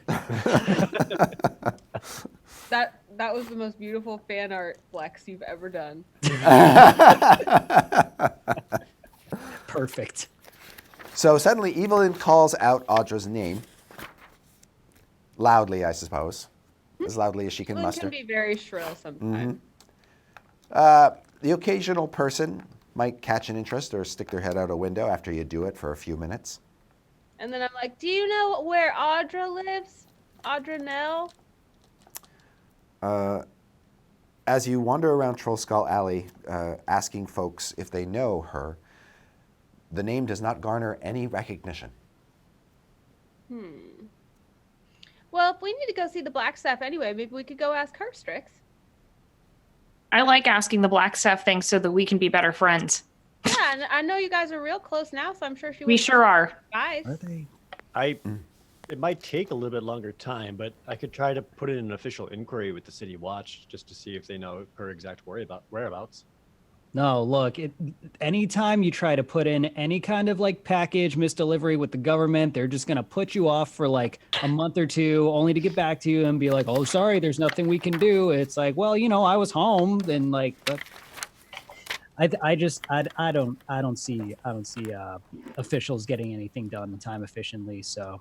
That was the most beautiful fan art flex you've ever done. Perfect. So suddenly Evelyn calls out Audra's name. Loudly, I suppose. As loudly as she can One muster. can be very shrill sometimes. The occasional person might catch an interest or stick their head out a window after you do it for a few minutes. And then I'm like, do you know where Audra lives? Audra Nell? As you wander around Troll Skull Alley, asking folks if they know her, the name does not garner any recognition. Well, if we need to go see the Blackstaff anyway, maybe we could go ask her, Strix. I like asking the Blackstaff things so that we can be better friends. Yeah, and I know you guys are real close now, so I'm sure she We would- sure are. Guys. Are they? It might take a little bit longer time, but I could try to put in an official inquiry with the City Watch just to see if they know her exact whereabouts. No, look, anytime you try to put in any kind of like package misdelivery with the government, they're just going to put you off for like a month or two only to get back to you and be like, oh, sorry, there's nothing we can do. It's like, well, I was home and like, but I don't see officials getting anything done in time efficiently. So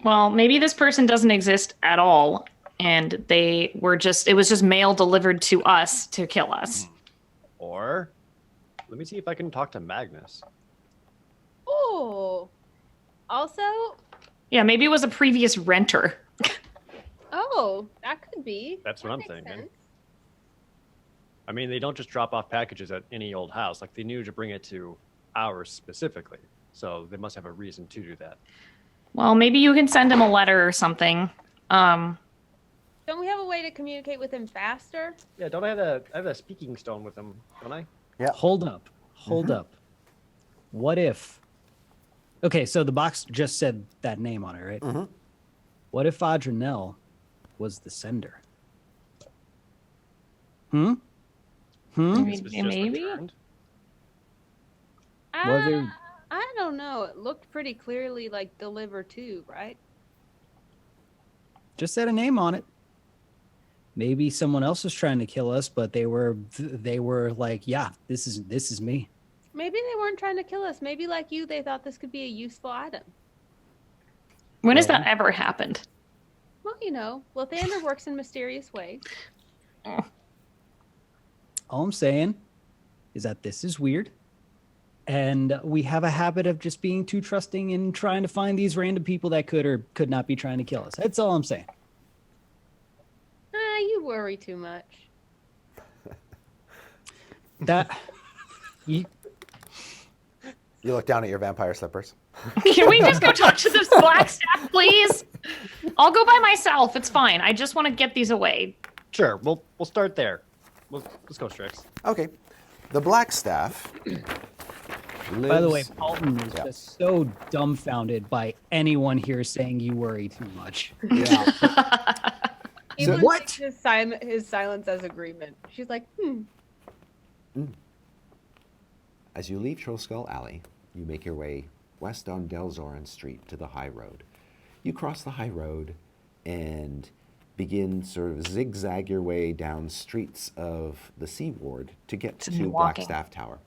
Well, maybe this person doesn't exist at all, and it was just mail delivered to us to kill us. Or, let me see if I can talk to Magnus. Oh. Also, Yeah, maybe it was a previous renter. oh, that could be. That's what That I'm makes thinking. sense. I mean, they don't just drop off packages at any old house. Like, they knew to bring it to ours specifically. So they must have a reason to do that. Well, maybe you can send him a letter or something. Don't we have a way to communicate with him faster? Yeah, don't I have a speaking stone with him, don't I? Yeah. Hold up. Up. What if? Okay, so the box just said that name on it, right? Mm-hmm. What if Adrenel was the sender? Hmm? This was just Maybe. returned. Whether- I don't know. It looked pretty clearly like deliver to, right? Just said a name on it. Maybe someone else was trying to kill us, but they were like, yeah, this is me. Maybe they weren't trying to kill us. Maybe like you, they thought this could be a useful item. When has Well- that ever happened? Well, you know, Lathander works in mysterious ways. All I'm saying is that this is weird. And we have a habit of just being too trusting and trying to find these random people that could or could not be trying to kill us. That's all I'm saying. You worry too much. That you, You look down at your vampire slippers. Can we just go talk to this Blackstaff, please? I'll go by myself. It's fine. I just want to get these away. Sure, we'll start there. Let's go, Strix. Okay. The Blackstaff lives... by the way, Paulton is Yeah. just so dumbfounded by anyone here saying you worry too much. Yeah. Evelyn what? takes his silence as agreement. She's like, As you leave Trollskull Alley, you make your way west on Delzoran Street to the high road. You cross the high road and begin sort of zigzag your way down streets of the Sea Ward to get To to be walking. Blackstaff Tower.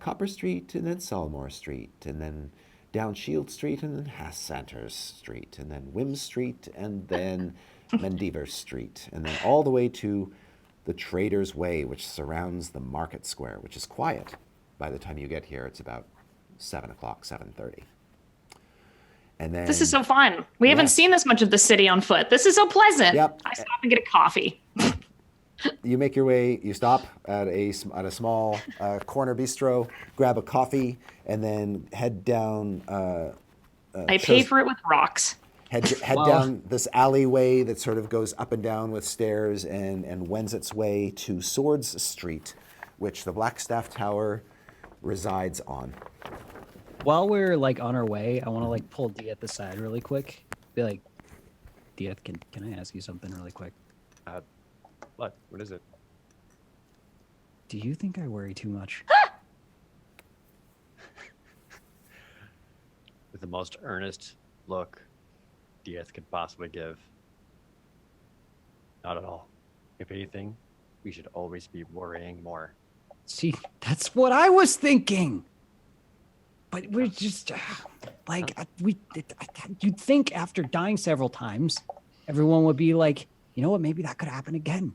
Copper Street and then Selmore Street and then down Shield Street and then Hassanters Street and then Wim Street and then Mendiver Street and then all the way to the Trader's Way, which surrounds the market square, which is quiet. By the time you get here, it's about 7 o'clock, 7:30. And then This is so fun. We haven't Yes. seen this much of the city on foot. This is so pleasant. Yep. I stop and get a coffee. you make your way. You stop at a small corner bistro, grab a coffee, and then head down. I pay for it with rocks. Head Wow. down this alleyway that sort of goes up and down with stairs and wends its way to Swords Street, which the Blackstaff Tower resides on. While we're like on our way, I want to like pull Dieth aside really quick. Be like, Dieth, can I ask you something really quick? What? What is it? Do you think I worry too much? With the most earnest look Dieth could possibly give. Not at all. If anything, we should always be worrying more. See, that's what I was thinking. But we're just like you'd think after dying several times, everyone would be like, you know what, maybe that could happen again.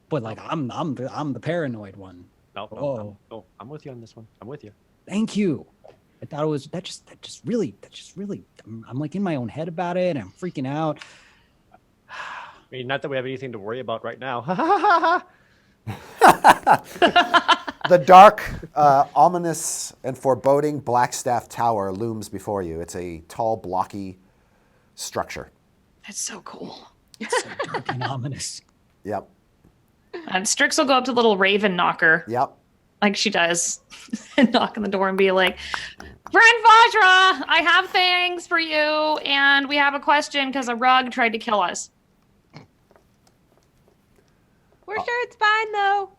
But like I'm the paranoid one. No, I'm with you on this one. I'm with you. Thank you. I thought it was that just really I'm like in my own head about it. I'm freaking out. I mean, not that we have anything to worry about right now. The dark, ominous, and foreboding Blackstaff Tower looms before you. It's a tall, blocky structure. That's so cool. It's so dark and ominous. Yep. And Strix will go up to the little raven knocker, Yep. like she does, and knock on the door and be like, Friend Vajra, I have things for you, and we have a question because a rug tried to kill us. we're sure it's fine though.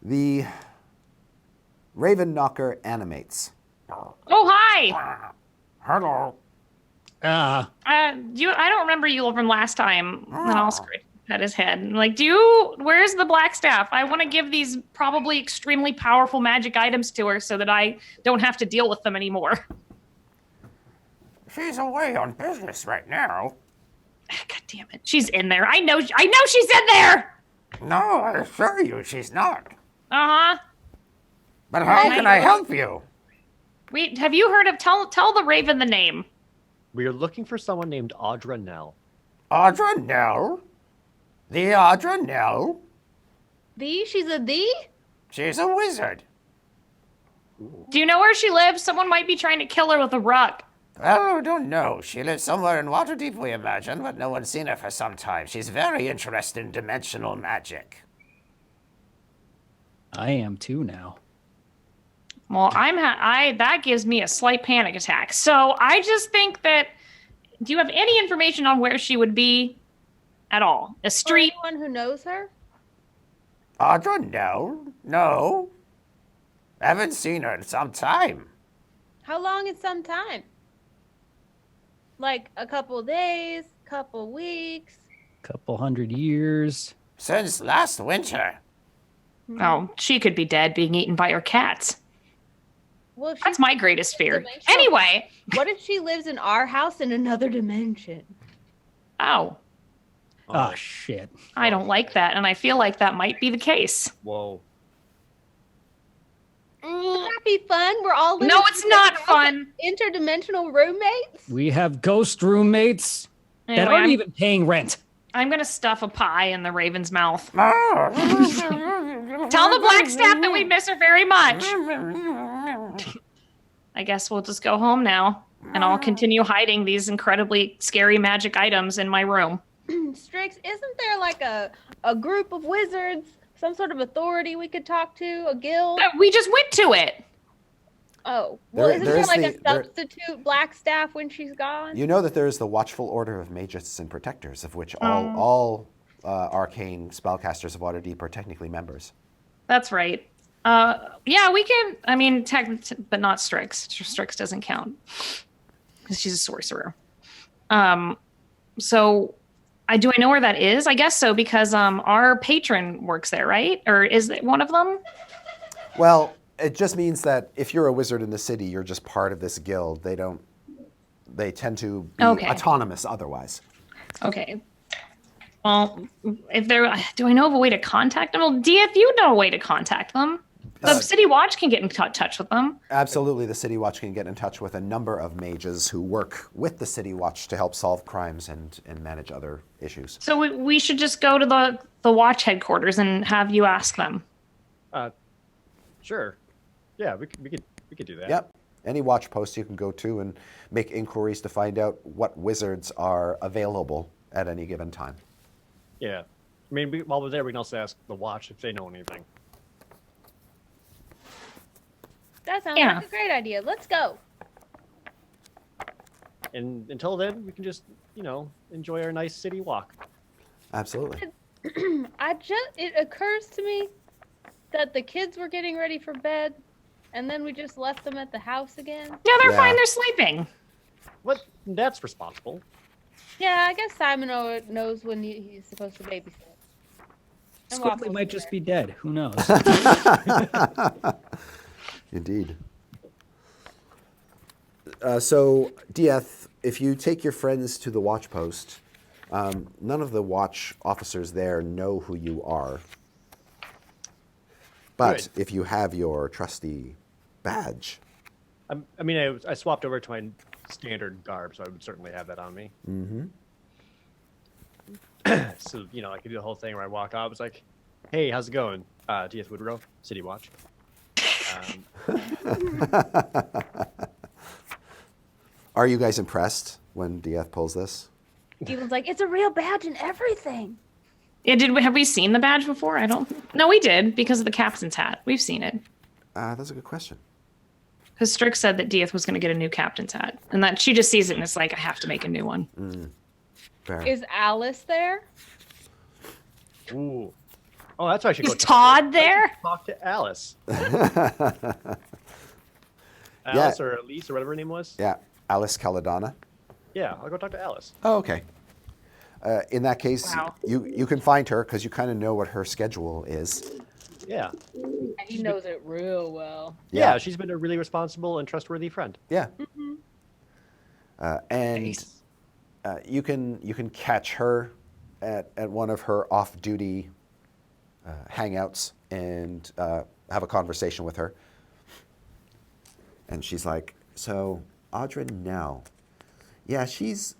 The Raven Knocker animates. Oh, hi! Hello. I don't remember you from last time. And I'll scratch at his head. I'm like, where's the Blackstaff? I want to give these probably extremely powerful magic items to her so that I don't have to deal with them anymore. She's away on business right now. God damn it. She's in there. I know she's in there! No, I assure you she's not. Uh-huh. But how can I help you? Wait, have you heard of, tell the Raven the name. We are looking for someone named Audra Nell. Audra Nell? The Audra Nell? She's a D? She's a wizard. Do you know where she lives? Someone might be trying to kill her with a rock. Oh, don't know. She lives somewhere in Waterdeep, we imagine, but no one's seen her for some time. She's very interested in dimensional magic. I am too now. Well, that gives me a slight panic attack. So I just think that. Do you have any information on where she would be at all? A Or street? anyone who knows her? Audra, no. No. Haven't seen her in some time. How long is some time? Like a couple days, couple weeks. Couple 100 years. Since last winter. Oh, she could be dead, being eaten by her cats. Well, if That's she's my greatest fear. dimensional- Anyway. What if she lives in our house in another dimension? Oh, Oh, shit. I don't like that, and I feel like that might be the case. Whoa. Would that be fun? We're all living No, it's in the not same house, fun. Interdimensional roommates? We have ghost roommates that Anyway, aren't even paying rent. I'm gonna stuff a pie in the raven's mouth. Oh. Tell the Blackstaff that we miss her very much. I guess we'll just go home now, and I'll continue hiding these incredibly scary magic items in my room. Strix, isn't there like a group of wizards, some sort of authority we could talk to, a guild? We just went to it. Oh, well, There- isn't there there is like the- a there- substitute Blackstaff when she's gone? You know that there is the Watchful Order of Magus and Protectors, of which all arcane spellcasters of Waterdeep are technically members. That's right. Yeah, we can. I mean, but not Strix. Strix doesn't count because she's a sorcerer. So, do I know where that is? I guess so because our patron works there, right? Or is it one of them? Well, it just means that if you're a wizard in the city, you're just part of this guild. They tend to be Okay. autonomous otherwise. Okay. Well, do I know of a way to contact them? Well, if you know a way to contact them, the City Watch can get in touch with them. Absolutely, the City Watch can get in touch with a number of mages who work with the City Watch to help solve crimes and manage other issues. So we should just go to the Watch headquarters and have you ask them. Sure. Yeah, we could do that. Yep. Any watch post you can go to and make inquiries to find out what wizards are available at any given time. Yeah. I mean, while we're there, we can also ask the watch if they know anything. That sounds Yeah. like a great idea. Let's go. And until then, we can just, enjoy our nice city walk. Absolutely. It occurs to me that the kids were getting ready for bed, and then we just left them at the house again. Yeah, they're Yeah. fine. They're sleeping. What? That's responsible. Yeah, I guess Simon knows when he's supposed to babysit. And Squiggly Waffles might is just there. be dead. Who knows? Indeed. So, Dieth, if you take your friends to the watch post, none of the watch officers there know who you are. But Good. if you have your trusty badge, I swapped over to my standard garb, so I would certainly have that on me. mm-hmm. So, I could do the whole thing where I walk off. It's like, hey, how's it going? D.F. Woodrow, City Watch. Are you guys impressed when Dieth pulls this? Evelyn's like, it's a real badge and everything. Yeah, have we seen the badge before? I don't. No, we did because of the captain's hat. We've seen it. That's a good question. Because Strix said that Dieth was going to get a new captain's hat, and that she just sees it and it's like, I have to make a new one. Fair. Is Alice there? Ooh. Oh, that's why I should Is go Todd there? talk to Alice. Yeah. Alice or Elise or whatever her name was. Yeah, Alice Caladonna. Yeah, I'll go talk to Alice. Oh, okay. In that case, Wow. you can find her because you kind of know what her schedule is. Yeah. He knows it real well. Yeah, she's been a really responsible and trustworthy friend. Yeah. And Nice. you can catch her at one of her off-duty hangouts and have a conversation with her. And she's like, "So, Audra Nell, yeah, she's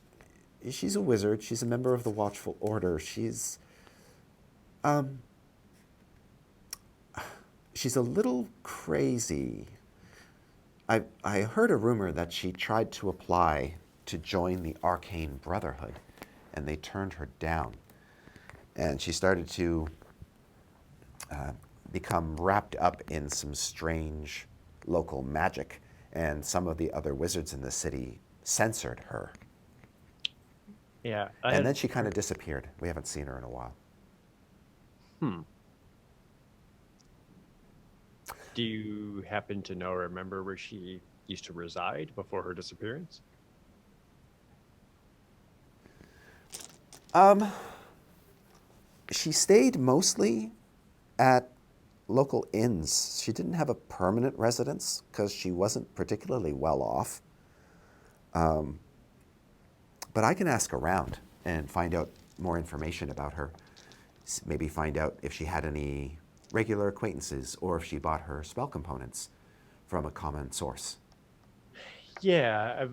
a wizard. She's a member of the Watchful Order. She's a little crazy. I heard a rumor that she tried to apply to join the Arcane Brotherhood, and they turned her down. And she started to become wrapped up in some strange local magic, and some of the other wizards in the city censored her. Yeah. And then she kind of disappeared. We haven't seen her in a while. Do you happen to know or remember where she used to reside before her disappearance? She stayed mostly at local inns. She didn't have a permanent residence because she wasn't particularly well off. But I can ask around and find out more information about her. Maybe find out if she had any regular acquaintances or if she bought her spell components from a common source. Yeah,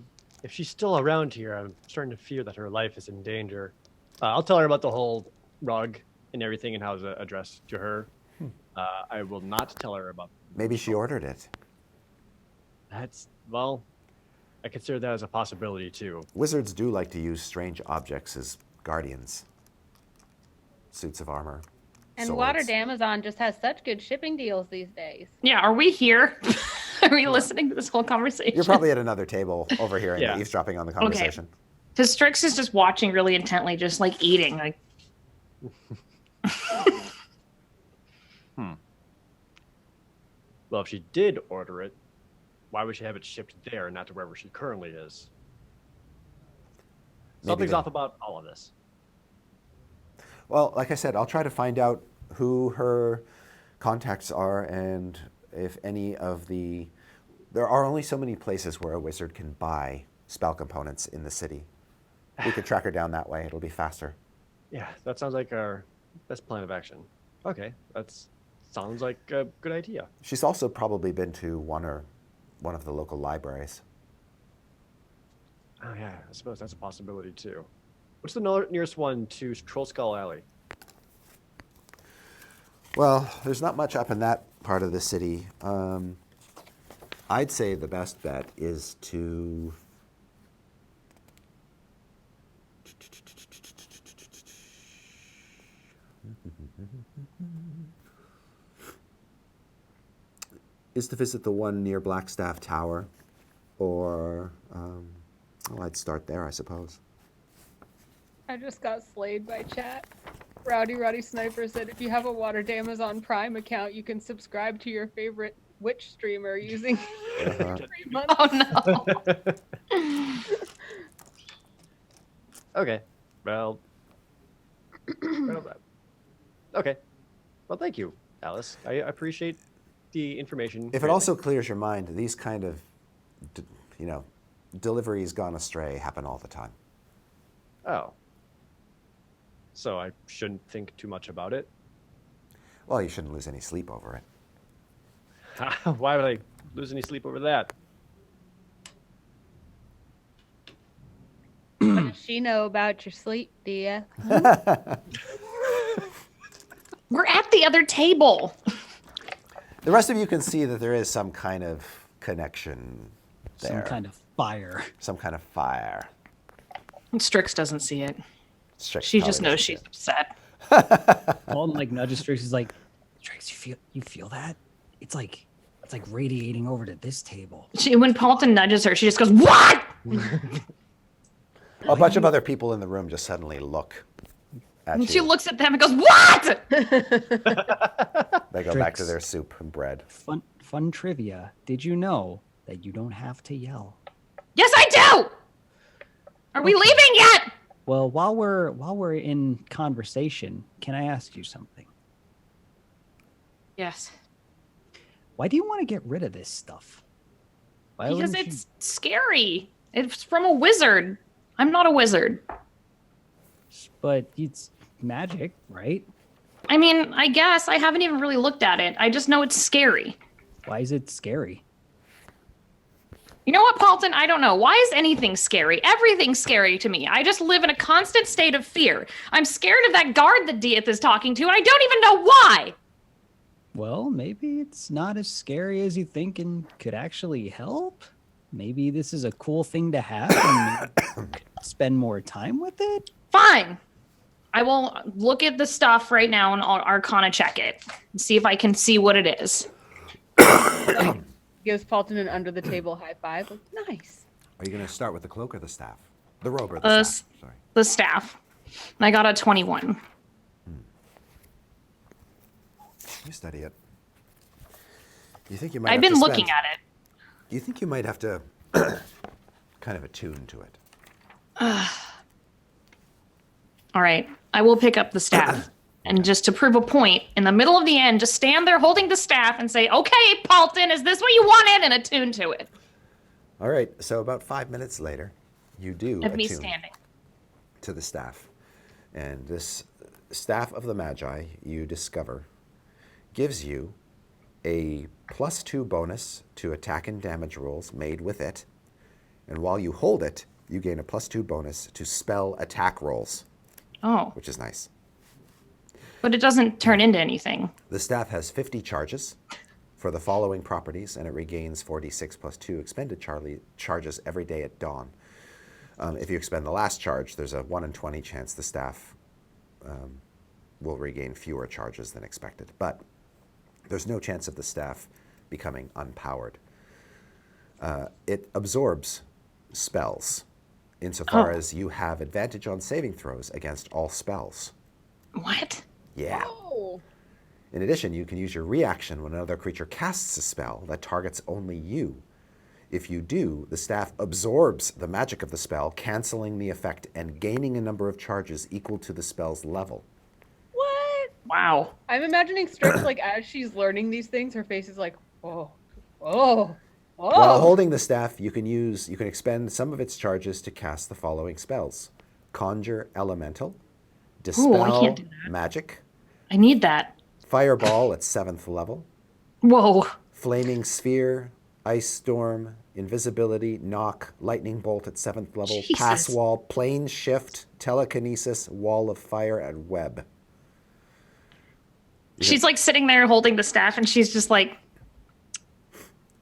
if she's still around here, I'm starting to fear that her life is in danger. I'll tell her about the whole rug and everything and how it's addressed to her. I will not tell her about... Maybe she ordered it. Well, I consider that as a possibility too. Wizards do like to use strange objects as guardians. Suits of armor. And swords. Water Amazon just has such good shipping deals these days. Yeah, are we here? Are we listening to this whole conversation? You're probably at another table overhearing Yeah. eavesdropping on the conversation. Because Strix is just watching really intently, just like eating. Like, Well, if she did order it, why would she have it shipped there and not to wherever she currently is? Something's they- off about all of this. Well, like I said, I'll try to find out who her contacts are and if any of the... There are only so many places where a wizard can buy spell components in the city. We could track her down that way. It'll be faster. Yeah, that sounds like our best plan of action. Okay, sounds like a good idea. She's also probably been to one of the local libraries. Oh yeah, I suppose that's a possibility too. What's the nearest one to Troll Skull Alley? Well, there's not much up in that part of the city. I'd say the best bet is to... is to visit the one near Blackstaff Tower, or well, I'd start there, I suppose. I just got slayed by chat. Rowdy Sniper said, if you have a Water Amazon Prime account, you can subscribe to your favorite witch streamer using 3 months. oh no. Okay, well, okay. Well, thank you, Alice. I appreciate the information. If it also clears your mind, these kind of, deliveries gone astray happen all the time. Oh. So I shouldn't think too much about it? Well, you shouldn't lose any sleep over it. Why would I lose any sleep over that? What does she know about your sleep, Dia? We're at the other table. The rest of you can see that there is some kind of connection there. Some kind of fire. Some kind of fire. Strix doesn't see it. Strix She probably just knows doesn't she's see it. upset. Alden like nudges Strix. He's like, Strix, you feel that? It's like radiating over to this table. When Paulton nudges her, she just goes, "What?" A bunch of other people in the room just suddenly look at And you. she looks at them and goes, "What?" They go back to Strix. their soup and bread. Fun trivia. Did you know that you don't have to yell? Yes, I do. Are we leaving yet? Well, while we're in conversation, can I ask you something? Yes. Why do you want to get rid of this stuff? Why Because wouldn't it's scary. It's from a wizard. I'm not a wizard. But it's magic, right? I mean, I guess I haven't even really looked at it. I just know it's scary. Why is it scary? You know what, Paulton? I don't know. Why is anything scary? Everything's scary to me. I just live in a constant state of fear. I'm scared of that guard that Dieth is talking to, and I don't even know why. well, maybe it's not as scary as you think and could actually help. Maybe this is a cool thing to have and maybe you could spend more time with it. Fine. I will look at the stuff right now and I'll Arcana check it and see if I can see what it is. Gives Paulton an under the table high five. Like, nice. Are you going to start with the cloak or the staff? The robe or the staff? Sorry. The staff. And I got a 21. You study it. You think you might? I've been looking at it. Do you think you might have to kind of attune to it? All right. I will pick up the staff. And just to prove a point, in the middle of the end, just stand there holding the staff and say, okay, Paulton, is this what you wanted? And attune to it. All right. So about 5 minutes later, you do Of me attune standing. to the staff. And this staff of the Magi, you discover, gives you a +2 bonus to attack and damage rolls made with it. And while you hold it, you gain a +2 bonus to spell attack rolls, Oh, which is nice. but it doesn't turn into anything. The staff has 50 charges for the following properties, and it regains 4d6 + 2 expended charges every day at dawn. If you expend the last charge, there's a 1 in 20 chance the staff will regain fewer charges than expected. But there's no chance of the staff becoming unpowered. It absorbs spells insofar as you have advantage on saving throws against all spells. What? Yeah. Oh. In addition, you can use your reaction when another creature casts a spell that targets only you. If you do, the staff absorbs the magic of the spell, canceling the effect and gaining a number of charges equal to the spell's level. What? Wow. I'm imagining Strix, like, as she's learning these things, her face is like, oh, oh, oh. While holding the staff, you can expend some of its charges to cast the following spells: Conjure Elemental, Dispel I can't do that. Magic, I need that. Fireball at 7th level, Whoa. Flaming Sphere, Ice Storm, Invisibility, Knock, Lightning Bolt at 7th level, Jesus. Pass Wall, Plane Shift, Telekinesis, Wall of Fire, and Web. She's like sitting there holding the staff and she's just like,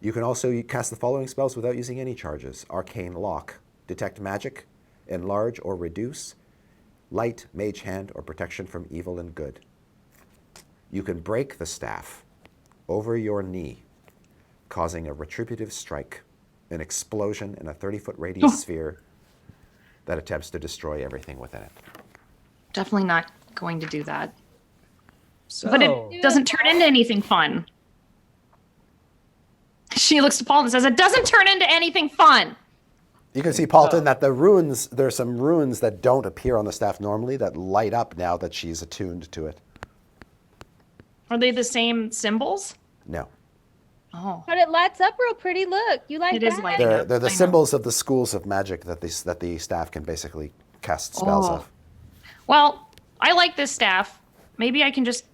You can also cast the following spells without using any charges: Arcane Lock, Detect Magic, Enlarge or Reduce, Light, Mage Hand, or Protection from Evil and Good. You can break the staff over your knee, causing a retributive strike, an explosion in a 30-foot radius sphere that attempts to destroy everything within it. definitely not going to do that. So, But it doesn't turn into anything fun. She looks to Paul and says, it doesn't turn into anything fun. You can see, Paulton, that the runes, there's some runes that don't appear on the staff normally that light up now that she's attuned to it. Are they the same symbols? No. Oh. But it lights up real pretty. Look, you like It that? is lighting They're up. the I know. symbols of the schools of magic that the staff can basically cast spells Oh. of. Well, I like this staff. Maybe I can just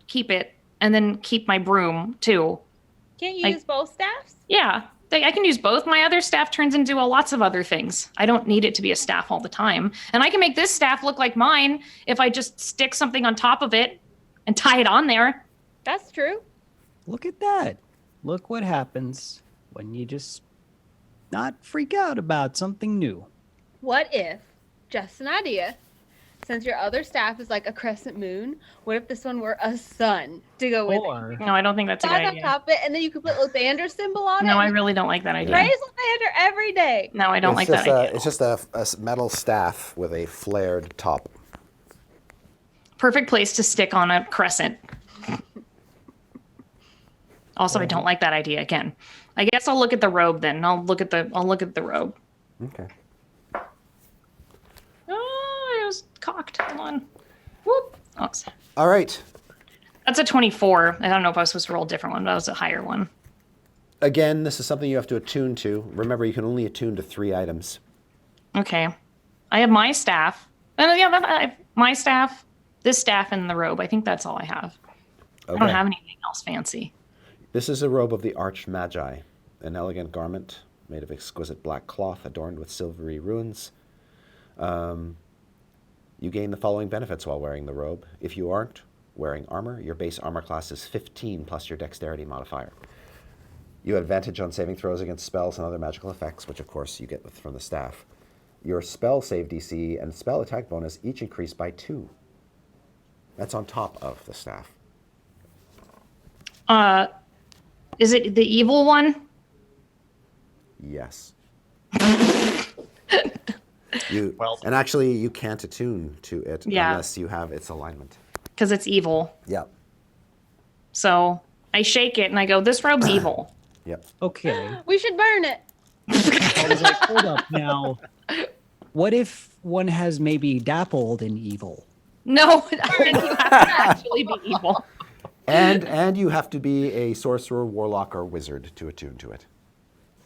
keep it and then keep my broom too. Can't you use both staffs? Yeah, I can use both. My other staff turns into lots of other things. I don't need it to be a staff all the time. And I can make this staff look like mine if I just stick something on top of it and tie it on there. That's true. look at that. Look what happens when you just not freak out about something new. What if, just an idea, since your other staff is like a crescent moon, what if this one were a sun to go with it? Or No, I don't think that's a good Stack on idea. top of it, and then you could put a Lathander symbol on it. No, I really don't like that idea. Praise Lathander every day. No, I don't like that idea. It's just a metal staff with a flared top. Perfect place to stick on a crescent. Also, I don't like that idea again. I guess I'll look at the robe then. I'll look at the robe. Okay. Oh, I was cocked. Hold on. Whoop. Oh, All right. that's a 24. I don't know if I was supposed to roll a different one, but that was a higher one. Again, this is something you have to attune to. Remember, you can only attune to 3 items. Okay. I have my staff. I have my staff, this staff, and the robe. I think that's all I have. Okay. I don't have anything else fancy. This is a robe of the Arch Magi, an elegant garment made of exquisite black cloth adorned with silvery runes. You gain the following benefits while wearing the robe. If you aren't wearing armor. Your base armor class is 15 plus your dexterity modifier. You have advantage on saving throws against spells and other magical effects, which of course you get from the staff. Your spell save DC and spell attack bonus each increase by 2. That's on top of the staff. Is it the evil one? Yes. Well- and actually, you can't attune to it Yeah. unless you have its alignment. Because it's evil. Yep. So I shake it and I go, this robe's evil. Yep. Okay. We should burn it. I was like, hold up now. What if one has maybe dappled in evil? No, I think you have to actually be evil. And you have to be a sorcerer, warlock, or wizard to attune to it.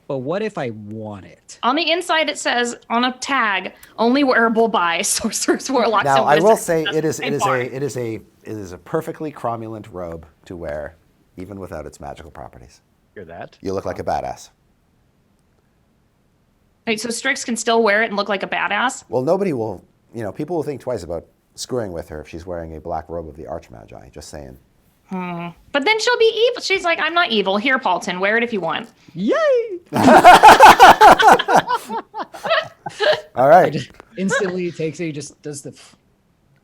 But what if I want it? On the inside, it says on a tag, only wearable by sorcerers, warlocks, Now, and I wizards. will say That's it the is same part. a perfectly cromulent robe to wear, even without its magical properties. Hear that? You look like a badass. Wait, so Strix can still wear it and look like a badass? Well, nobody will, people will think twice about screwing with her if she's wearing a black robe of the Archmagi. Just saying. But then she'll be evil. She's like, I'm not evil. Here, Paulton, wear it if you want. Yay! All right. Instantly takes it, he just does the.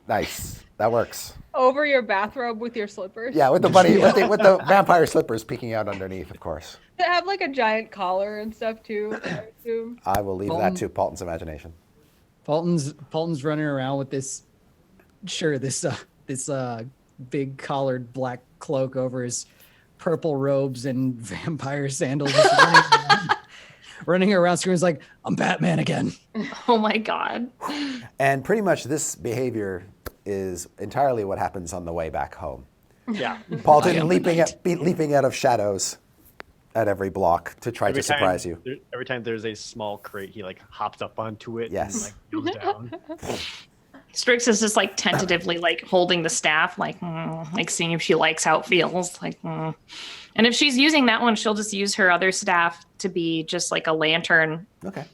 Nice. That works. Over your bathrobe with your slippers. Yeah, with the bunny, with the vampire slippers peeking out underneath, of course. They have like a giant collar and stuff too, I assume. I will leave that to Paulton's imagination. Paulton's running around with this big collared black cloak over his purple robes and vampire sandals, just running around screaming like, I'm Batman again. Oh my God. And pretty much this behavior is entirely what happens on the way back home. Yeah. Paulton leaping out of shadows at every block to try to surprise you. Every time there's a small crate, he like hops up onto it. Yes. And, like, goes down. Strix is just like tentatively like holding the staff, like seeing if she likes how it feels. And if she's using that one, she'll just use her other staff to be just like a lantern Okay.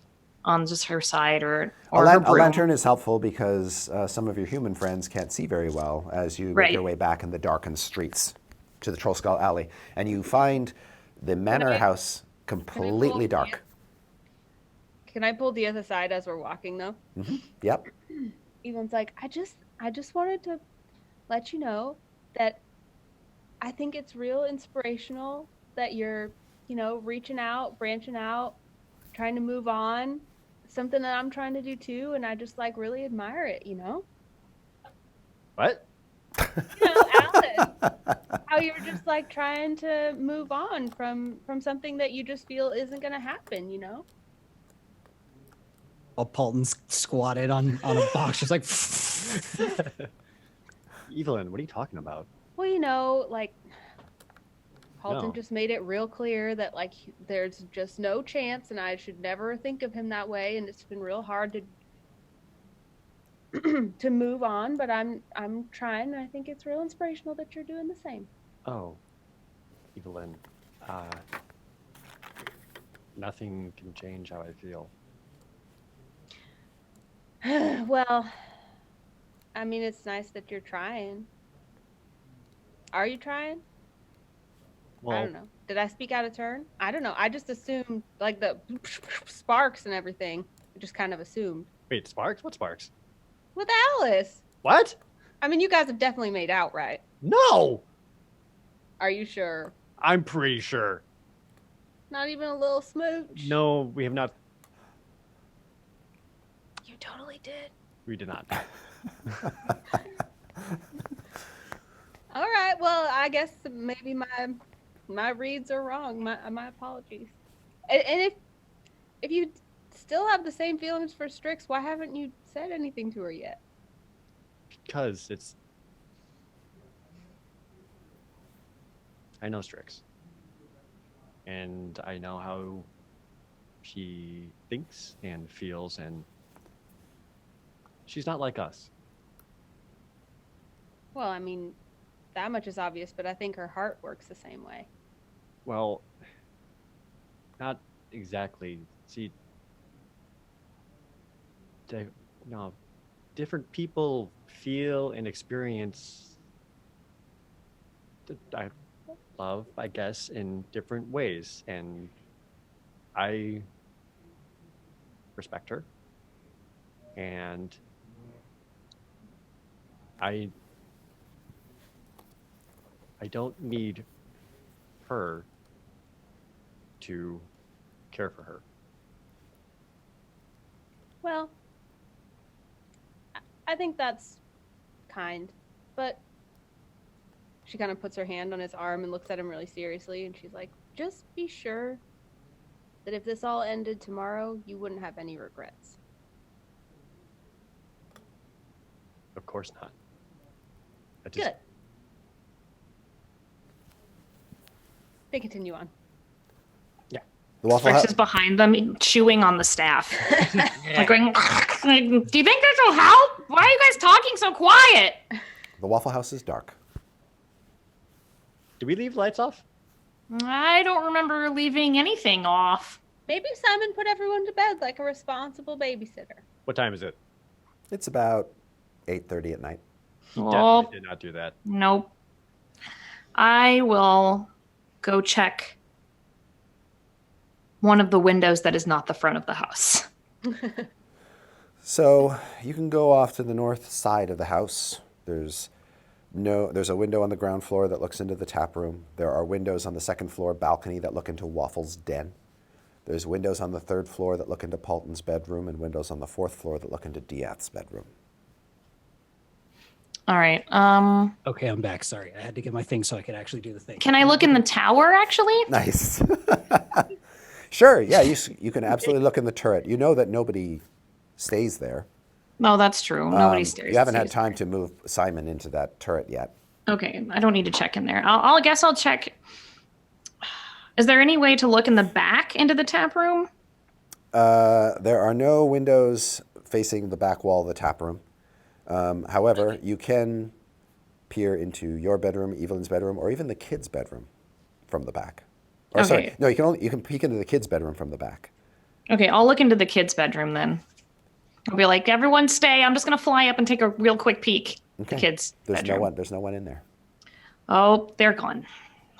on just her side or A her broom. lantern is helpful because some of your human friends can't see very well as you make your way back in the darkened streets to the Trollskull Alley. And you find the manor house completely dark. Can I pull Diaz aside as we're walking though? Yep. Evelyn's like, I just wanted to let you know that I think it's real inspirational that you're, reaching out, branching out, trying to move on. Something that I'm trying to do too, and I just like really admire it, What? Alice, how you were just like trying to move on from something that you just feel isn't gonna happen, While Paulton's squatted on a box, just like. Evelyn, what are you talking about? Well, like Paulton No. just made it real clear that like there's just no chance, and I should never think of him that way. And it's been real hard to move on, but I'm trying. And I think it's real inspirational that you're doing the same. Oh, Evelyn, nothing can change how I feel. Well, I mean, it's nice that you're trying. Are you trying? Well, I don't know. Did I speak out of turn? I don't know. I just assumed like the sparks and everything. I just kind of assumed. wait, Sparks? What Sparks? With Alice. What? I mean, you guys have definitely made out, right? No! Are you sure? I'm pretty sure. Not even a little smooch? No, we have not. You totally did. We did not. All right. Well, I guess maybe my reads are wrong. My apologies. And if you still have the same feelings for Strix, why haven't you said anything to her yet? Because I know Strix. And I know how she thinks and feels, and she's not like us. Well, I mean, that much is obvious, but I think her heart works the same way. Well, not exactly. See, different people feel and experience I love, I guess, in different ways, and I respect her, and I don't need her to care for her. Well, I think that's kind, but she kind of puts her hand on his arm and looks at him really seriously, and she's like, just be sure that if this all ended tomorrow, you wouldn't have any regrets. Of course not. I just, Good. They continue on. The Waffle Rex House. is behind them, chewing on the staff. Like going, do you think this will help? Why are you guys talking so quiet? The Waffle House is dark. do we leave lights off? I don't remember leaving anything off. Maybe Simon put everyone to bed like a responsible babysitter. What time is it? It's about 8:30 at night. Oh, Definitely did not do that. nope. I will go check one of the windows that is not the front of the house. So you can go off to the north side of the house. There's a window on the ground floor that looks into the tap room. There are windows on the second floor balcony that look into Waffle's den. There's windows on the third floor that look into Paulton's bedroom, and windows on the fourth floor that look into Diath's bedroom. All right. Okay, I'm back. Sorry, I had to get my thing so I could actually do the thing. Can I look in the tower, actually? Nice. Sure, yeah, you can absolutely look in the turret. You know that nobody stays there. No, that's true. Nobody stays. You haven't had time to move Simon into that turret yet. Okay, I don't need to check in there. I guess I'll check. Is there any way to look in the back into the tap room? There are no windows facing the back wall of the tap room. However, you can peer into your bedroom, Evelyn's bedroom, or even the kids' bedroom from the back. Or Okay. sorry, no, you can peek into the kids' bedroom from the back. Okay, I'll look into the kids' bedroom then. I'll be like, everyone stay. I'm just gonna fly up and take a real quick peek. Okay. The kids' There's bedroom. there's no one in there. Oh, they're gone.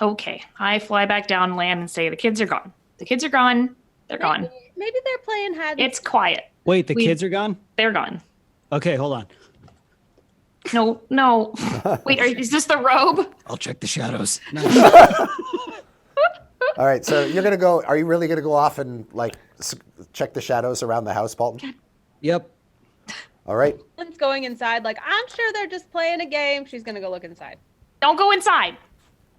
Okay, I fly back down, land, and say the kids are gone. The kids are gone. They're gone. Maybe they're playing hide. It's quiet. Wait, the We- kids are gone? They're gone. Okay, hold on. No. Wait, is this the robe? I'll check the shadows. No. All right, so you're gonna go. Are you really gonna go off and check the shadows around the house, Paulton? Yep. All right. Evelyn's going inside like, I'm sure they're just playing a game. She's going to go look inside. Don't go inside.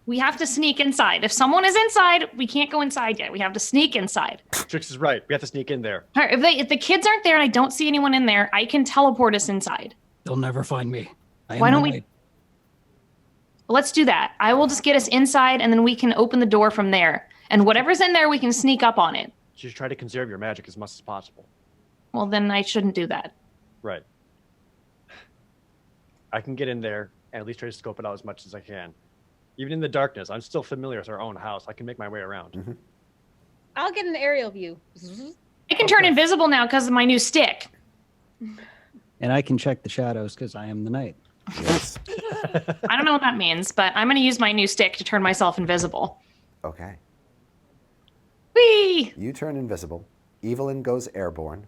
We have to sneak inside. If someone is inside, we can't go inside yet. We have to sneak inside. Trix is right. We have to sneak in there. All right, if the kids aren't there and I don't see anyone in there, I can teleport us inside. They'll never find me. Why don't we? Let's do that. I will just get us inside, and then we can open the door from there. And whatever's in there, we can sneak up on it. Just try to conserve your magic as much as possible. Well, then I shouldn't do that. Right. I can get in there and at least try to scope it out as much as I can. Even in the darkness, I'm still familiar with our own house. I can make my way around. Mm-hmm. I'll get an aerial view. I can turn invisible now because of my new stick. And I can check the shadows because I am the knight. Yes. I don't know what that means, but I'm going to use my new stick to turn myself invisible. Okay. Whee! You turn invisible. Evelyn goes airborne.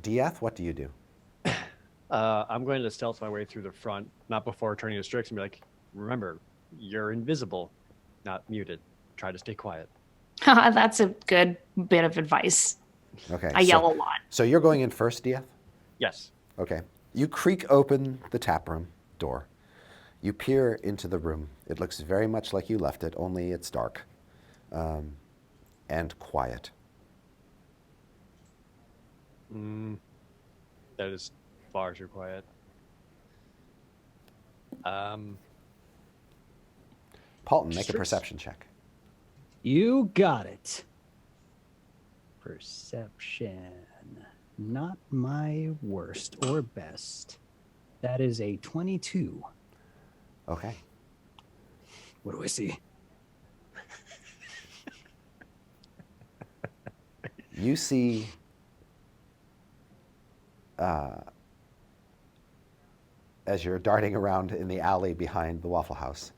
Diath, what do you do? I'm going to stealth my way through the front, not before turning to Strix and be like, remember, you're invisible, not muted. Try to stay quiet. That's a good bit of advice. Okay. I yell a lot. So you're going in first, Diath? Yes. Okay. You creak open the tap room door. You peer into the room. It looks very much like you left it, only it's dark and quiet. That is far too quiet. Paulton, make a Strix. perception check. You got it. Perception. Not my worst or best. That is a 22. Okay. What do I see? You see as you're darting around in the alley behind the Waffle House,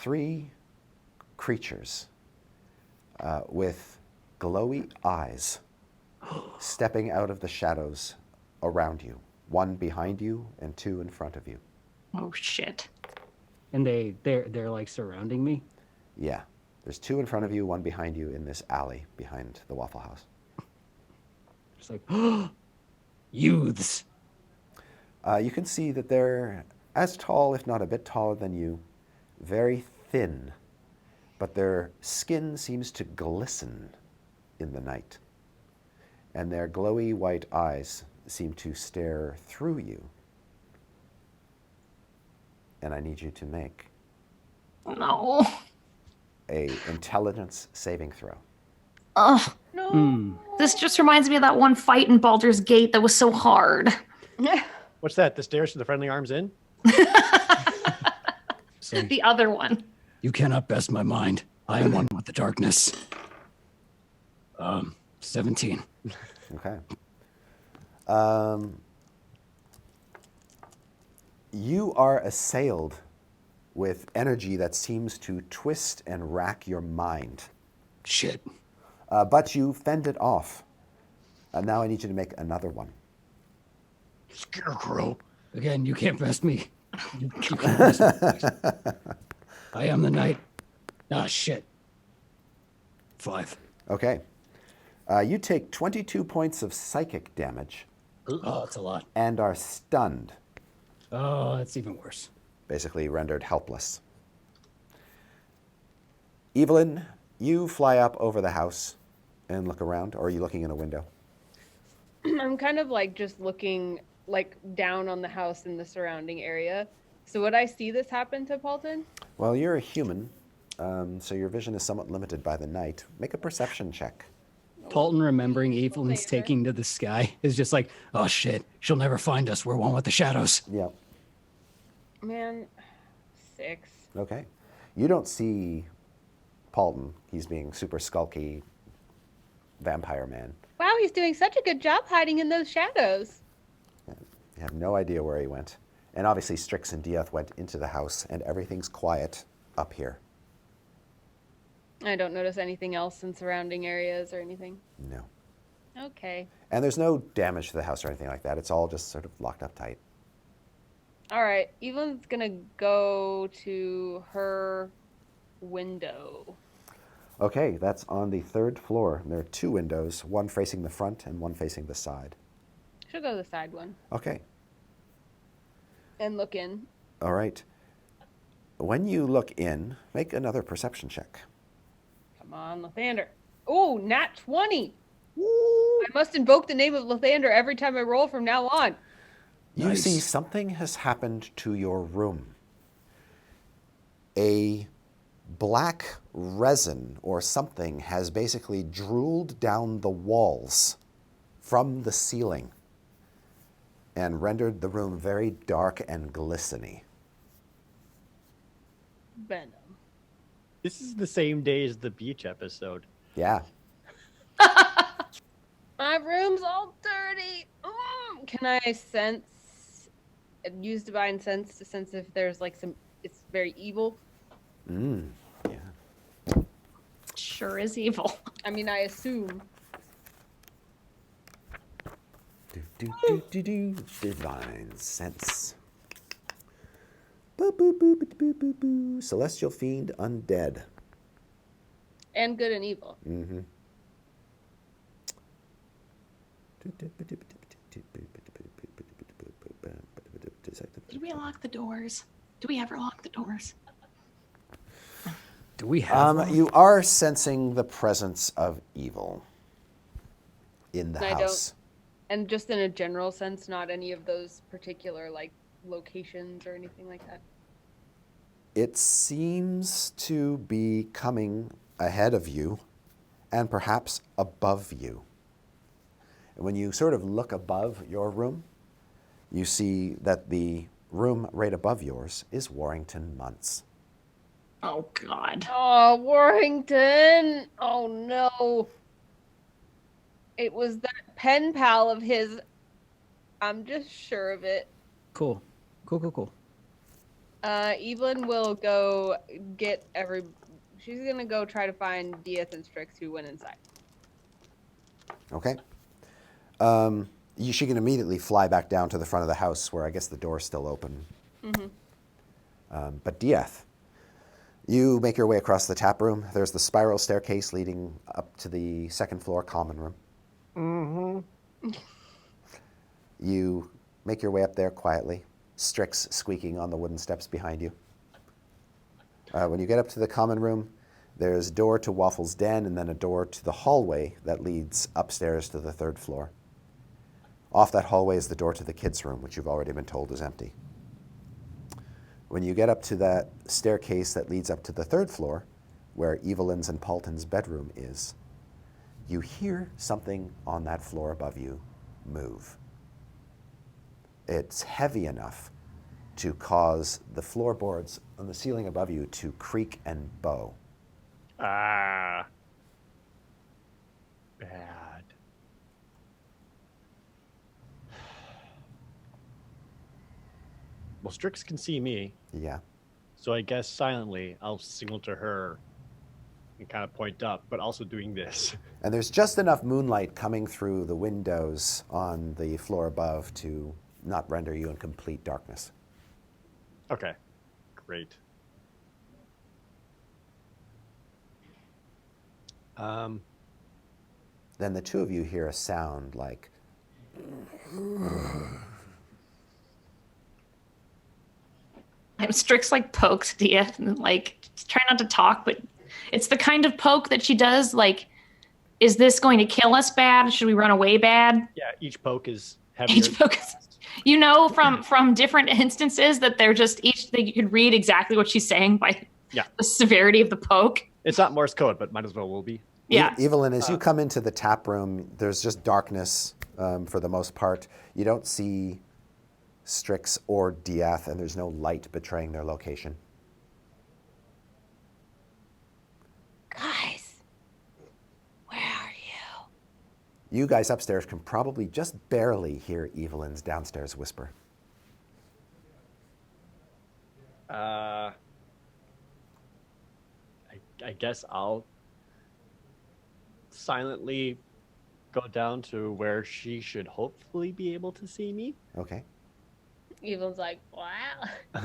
3 creatures with glowy eyes stepping out of the shadows around you. 1 behind you and 2 in front of you. Oh shit. And they're like surrounding me. Yeah. There's 2 in front of you, 1 behind you in this alley behind the Waffle House. Just like, youths. You can see that they're as tall, if not a bit taller than you, very thin, but their skin seems to glisten in the night, and their glowy white eyes seem to stare through you. And I need you to make No. a intelligence saving throw. Ugh. No. This just reminds me of that one fight in Baldur's Gate that was so hard. What's that? The stairs to the friendly arms in? So The other one. you cannot best my mind. I am one with the darkness. 17. Okay. You are assailed with energy that seems to twist and rack your mind. Shit. But you fend it off. Now I need you to make another one. Scarecrow. Again, you can't best me. You can't best me. I am the knight. Ah, shit. 5. Okay. You take 22 points of psychic damage Oh, that's a lot. and are stunned, Oh, that's even worse. basically rendered helpless. Evelyn, you fly up over the house and look around, or are you looking in a window? I'm kind of like just looking like down on the house in the surrounding area. So would I see this happen to Paulton? Well, you're a human, so your vision is somewhat limited by the night. Make a perception check. Paulton remembering Evelyn's flavor. taking to the sky is just like, oh shit, she'll never find us. We're one with the shadows. Yeah. Man, 6. Okay. You don't see Paulton. He's being super skulky vampire man. Wow, he's doing such a good job hiding in those shadows. You have no idea where he went. And obviously Strix and Diath went into the house and everything's quiet up here. I don't notice anything else in surrounding areas or anything. No. Okay. And there's no damage to the house or anything like that. It's all just sort of locked up tight. All right. Evelyn's gonna go to her window. Okay, that's on the 3rd floor. There are 2 windows, one facing the front and one facing the side. She'll go to the side one Okay. and look in. All right. When you look in, make another perception check. Come on, Lathander. Oh, nat 20. I must invoke the name of Lathander every time I roll from now on. You Nice. see something has happened to your room. A black resin or something has basically drooled down the walls from the ceiling and rendered the room very dark and glistening. Venom. This is the same day as the beach episode. Yeah. My room's all dirty. Can I use divine sense to sense if there's like it's very evil? Yeah. Sure is evil. I mean, I assume. Divine sense. Boo, boo, boo, boo, boo, boo, boo. Celestial fiend undead. And good and evil. Mm-hmm. Did we lock the doors? Do we ever lock the doors? Do we have one? You are sensing the presence of evil in the I don't- house. And just in a general sense, not any of those particular like locations or anything like that. It seems to be coming ahead of you and perhaps above you. And when you sort of look above your room, you see that the room right above yours is Warrington Muntz. Oh God. Oh, Warrington! Oh no! It was that pen pal of his. I'm just sure of it. Cool. Evelyn will go get she's gonna go try to find Dieth and Strix who went inside. Okay. She can immediately fly back down to the front of the house where I guess the door's still open. Mm-hmm. But Dieth, you make your way across the tap room. There's the spiral staircase leading up to the second floor common room. Mm-hmm. You make your way up there quietly, Strix squeaking on the wooden steps behind you. When you get up to the common room, there's a door to Waffle's den and then a door to the hallway that leads upstairs to the third floor. Off that hallway is the door to the kids' room, which you've already been told is empty. When you get up to that staircase that leads up to the third floor, where Evelyn's and Paulton's bedroom is, you hear something on that floor above you move. It's heavy enough to cause the floorboards on the ceiling above you to creak and bow. Ah. Bad. Well, Strix can see me, Yeah. so I guess silently I'll signal to her and kind of point up, but also doing this. And there's just enough moonlight coming through the windows on the floor above to not render you in complete darkness. Okay, great. Then the two of you hear a sound like, Strix like pokes Dieth and like try not to talk, but it's the kind of poke that she does. Like, is this going to kill us bad? Should we run away bad? Yeah, each poke is heavier. Each poke is, you know, from different instances that they're just you could read exactly what she's saying by the severity of the poke. It's not Morse code, but might as well will be. Yeah. Evelyn, as you come into the tap room, there's just darkness for the most part. You don't see Strix or Dieth, and there's no light betraying their location. Guys, where are you? You guys upstairs can probably just barely hear Evelyn's downstairs whisper. I guess I'll silently go down to where she should hopefully be able to see me. Okay. Evelyn's like, wow.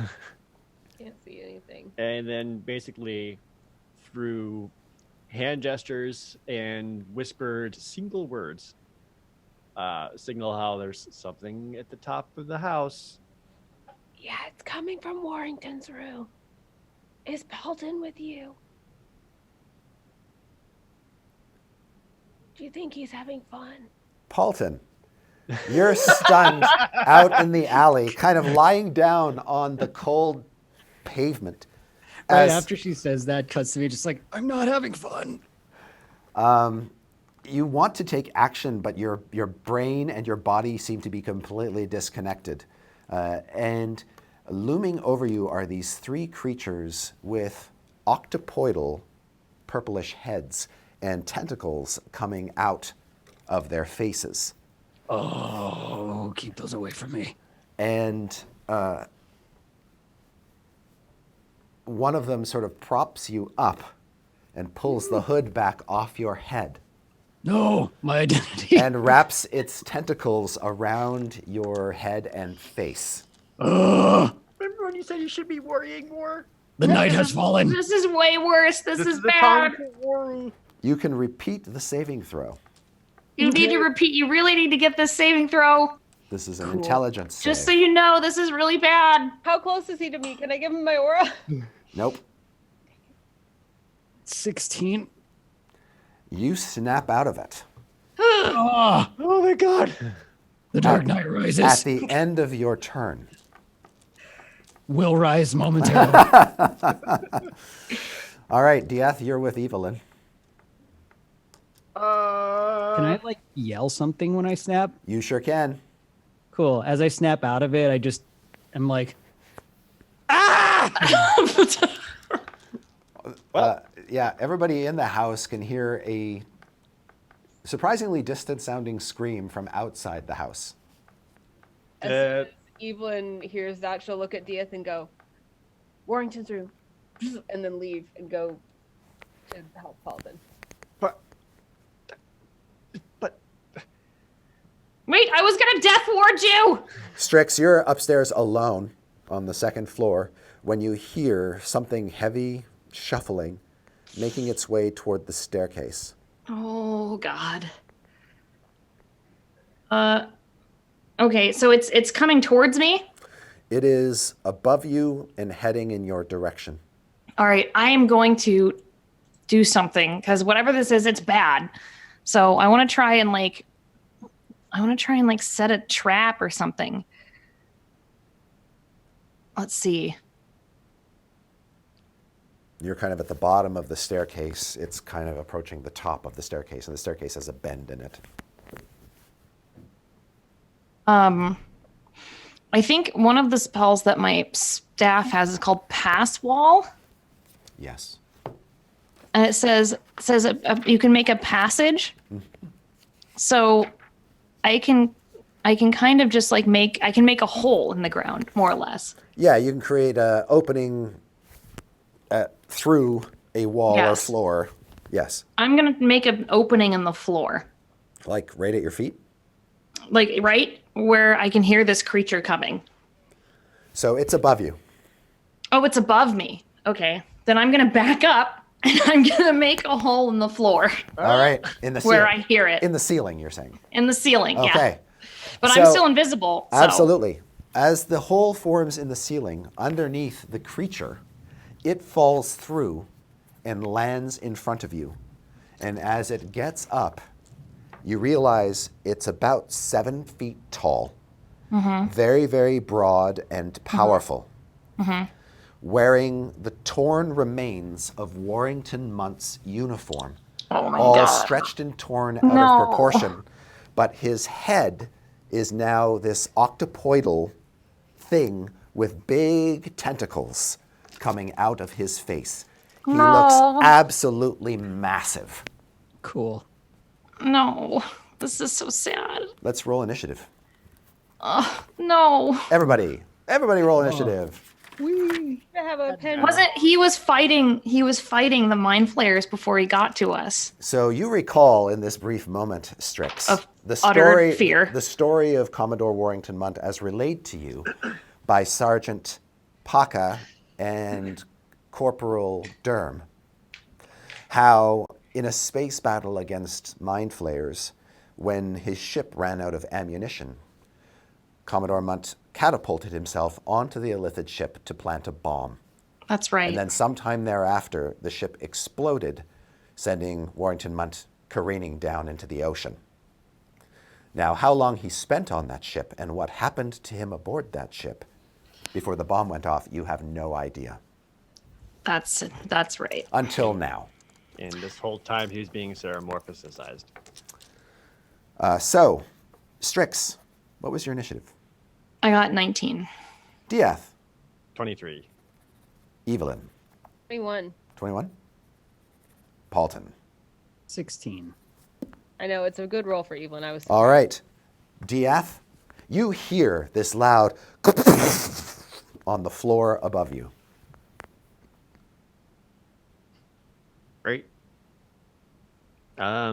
Can't see anything. And then basically through hand gestures and whispered single words, signal how there's something at the top of the house. Yeah, it's coming from Warrington's room. Is Paulton with you? Do you think he's having fun? Paulton, you're stunned out in the alley, kind of lying down on the cold pavement. Right after she says that, cuts to me just like, I'm not having fun. You want to take action, but your brain and your body seem to be completely disconnected. And looming over you are these three creatures with octopoidal purplish heads and tentacles coming out of their faces. Oh, keep those away from me. And one of them sort of props you up and pulls the hood back off your head. No, my identity. And wraps its tentacles around your head and face. Remember when you said you should be worrying more? The night has fallen. This is way worse. This is the bad. time to worry. You can repeat the saving throw. You need to repeat. You really need to get this saving throw. This is an intelligence save. Just so you know, this is really bad. How close is he to me? Can I give him my aura? Nope. 16. You snap out of it. Oh, Oh my god. the Dark Knight rises. At the end of your turn. Will rise momentarily. All right, Dieth, you're with Evelyn. Can I like yell something when I snap? You sure can. Cool. As I snap out of it, I'm like, Yeah, everybody in the house can hear a surprisingly distant sounding scream from outside the house. As soon as Evelyn hears that, she'll look at Dieth and go, Warrington's room, and then leave and go to help Paulton. But Wait, I was gonna death ward you! Strix, you're upstairs alone on the second floor when you hear something heavy shuffling, making its way toward the staircase. Oh God. Okay, so it's coming towards me. It is above you and heading in your direction. All right, I am going to do something because whatever this is, it's bad. So I want to try and set a trap or something. Let's see. You're kind of at the bottom of the staircase. It's kind of approaching the top of the staircase, and the staircase has a bend in it. I think one of the spells that my staff has is called Pass Wall, Yes. and it says you can make a passage. So I can kind of just like make a hole in the ground, more or less. Yeah, you can create an opening through a wall or Yes. floor. Yes. I'm gonna make an opening in the floor, Like right at your feet. like right where I can hear this creature coming. So it's above you. Oh, it's above me. Okay, then I'm gonna back up and I'm gonna make a hole in the floor All right. In the where ceiling. I hear it In the ceiling, you're saying. in the ceiling. Yeah, Okay. but So- I'm still invisible. So. Absolutely. As the hole forms in the ceiling underneath the creature, it falls through and lands in front of you. And as it gets up, you realize it's about 7 feet tall, very, very broad and powerful, wearing the torn remains of Warrington Munt's uniform, Oh my all God. stretched and torn out No. of proportion. But his head is now this octopoidal thing with big tentacles coming out of his face. He looks absolutely massive. Cool. No, this is so sad. Let's roll initiative. No, Everybody roll initiative. I have a pen. wasn't he was fighting the mind flayers before he got to us. So you recall in this brief moment, Strix, Of the utter fear. the story of Commodore Warrington Munt as relayed to you by Sergeant Paka and Corporal Derm. How in a space battle against mind flayers, when his ship ran out of ammunition, Commodore Munt catapulted himself onto the Illithid ship to plant a bomb. That's right. And then sometime thereafter, the ship exploded, sending Warrington Munt careening down into the ocean. Now, how long he spent on that ship and what happened to him aboard that ship before the bomb went off, you have no idea. That's right. Until now. And this whole time he was being ceramorphicized. So, Strix, what was your initiative? I got 19. Diath, 23. Evelyn, 21. 21. Paulton. 16. I know it's a good roll for Evelyn. I was. All right. Diath, you hear this loud on the floor above you. Great. I